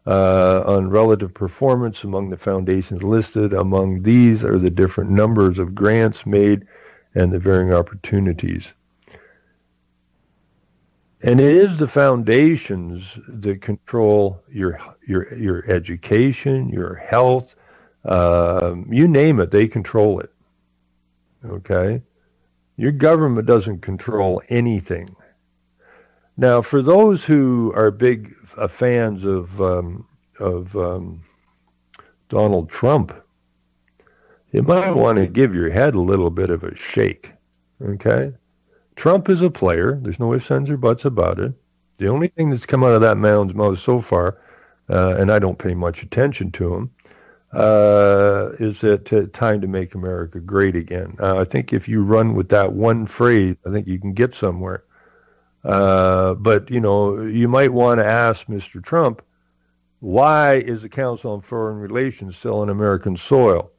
on relative performance among the foundations listed. Among these are the different numbers of grants made and the varying opportunities. And it is the foundations that control your education, your health, you name it, they control it. Okay? Your government doesn't control anything. Now, for those who are big fans of Donald Trump, you might want to give your head a little bit of a shake, okay? Trump is a player. There's no ifs, ands, or buts about it. The only thing that's come out of that man's mouth so far, and I don't pay much attention to him, is that time to make America great again. I think if you run with that one phrase, I think you can get somewhere. But, you know, you might want to ask Mr. Trump, why is the Council on Foreign Relations still on American soil?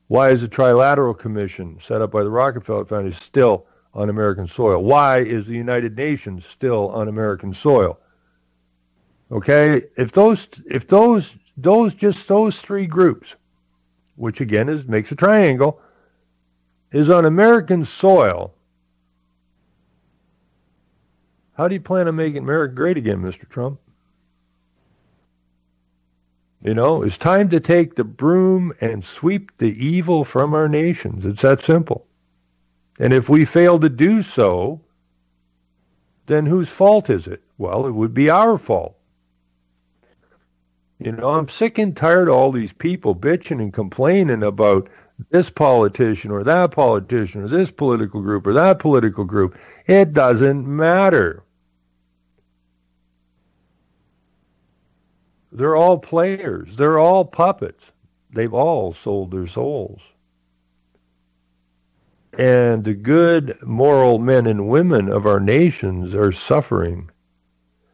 Why is the Trilateral Commission set up by the Rockefeller Foundation still on American soil? Why is the United Nations still on American soil? Okay, if those three groups, which again makes a triangle, is on American soil, how do you plan on making America great again, Mr. Trump? You know, it's time to take the broom and sweep the evil from our nations. It's that simple. And if we fail to do so, then whose fault is it? Well, it would be our fault. You know, I'm sick and tired of all these people bitching and complaining about this politician or that politician or this political group or that political group. It doesn't matter. They're all players. They're all puppets. They've all sold their souls. And the good moral men and women of our nations are suffering.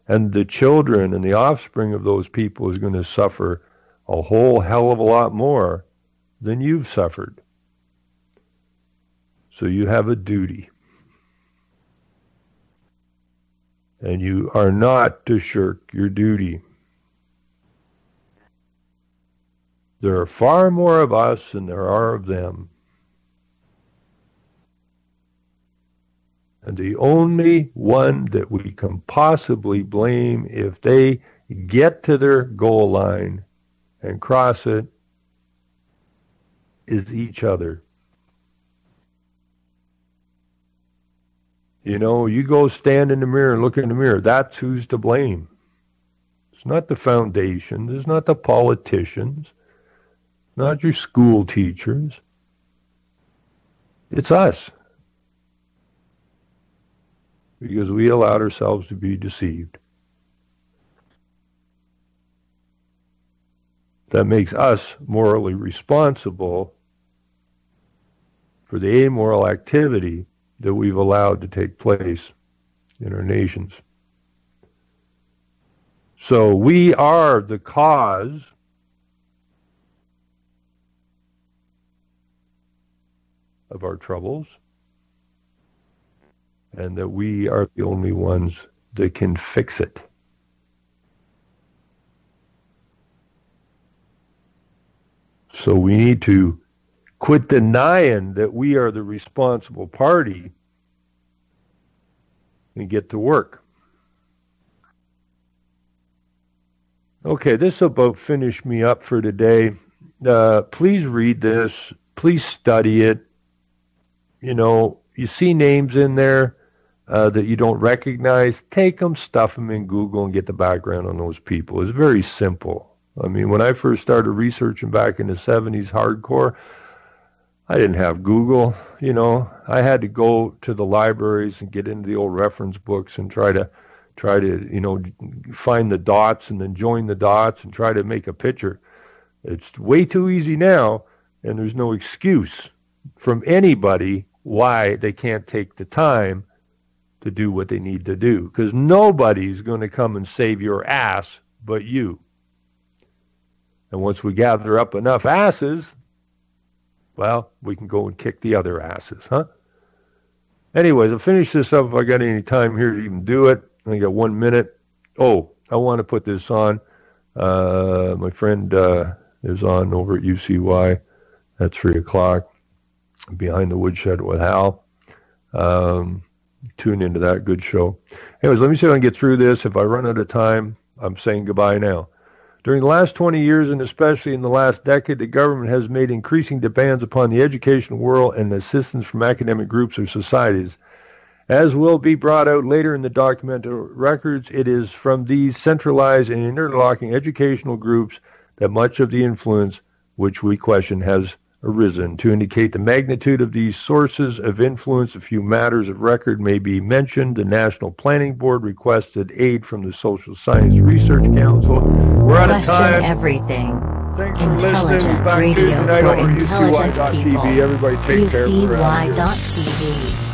And the children and the offspring of those people is going to suffer a whole hell of a lot more than you've suffered. So you have a duty. And you are not to shirk your duty. There are far more of us than there are of them. And the only one that we can possibly blame if they get to their goal line and cross it is each other. You know, you go stand in the mirror and look in the mirror. That's who's to blame. It's not the foundations. It's not the politicians. Not your school teachers. It's us. Because we allowed ourselves to be deceived. That makes us morally responsible for the amoral activity that we've allowed to take place in our nations. So we are the cause of our troubles, and that we are the only ones that can fix it. So we need to quit denying that we are the responsible party and get to work. Okay, this will about finish me up for today. Please read this. Please study it. You know, you see names in there that you don't recognize, take them, stuff them in Google, and get the background on those people. It's very simple. I mean, when I first started researching back in the 70s hardcore, I didn't have Google, you know. I had to go to the libraries and get into the old reference books and try to, you know, find the dots and then join the dots and try to make a picture. It's way too easy now, and there's no excuse from anybody why they can't take the time to do what they need to do, because nobody's going to come and save your ass but you. And once we gather up enough asses, well, we can go and kick the other asses, huh? Anyways, I'll finish this up if I got any time here to even do it. I got 1 minute. Oh, I want to put this on. My friend is on over at UCY at 3 o'clock, Behind the Woodshed with Hal. Tune into that. Good show. Anyways, let me see if I can get through this. If I run out of time, I'm saying goodbye now. During the last 20 years, and especially in the last decade, the government has made increasing demands upon the education world and assistance from academic groups or societies. As will be brought out later in the documented records, it is from these centralized and interlocking educational groups that much of the influence which we question has arisen. To indicate the magnitude of these sources of influence, a few matters of record may be mentioned. The National Planning Board requested aid from the Social Science Research Council. We're out of time. Everything. Thanks for listening. Back Tuesday night over at UCY.tv. Everybody take care. UCY.tv.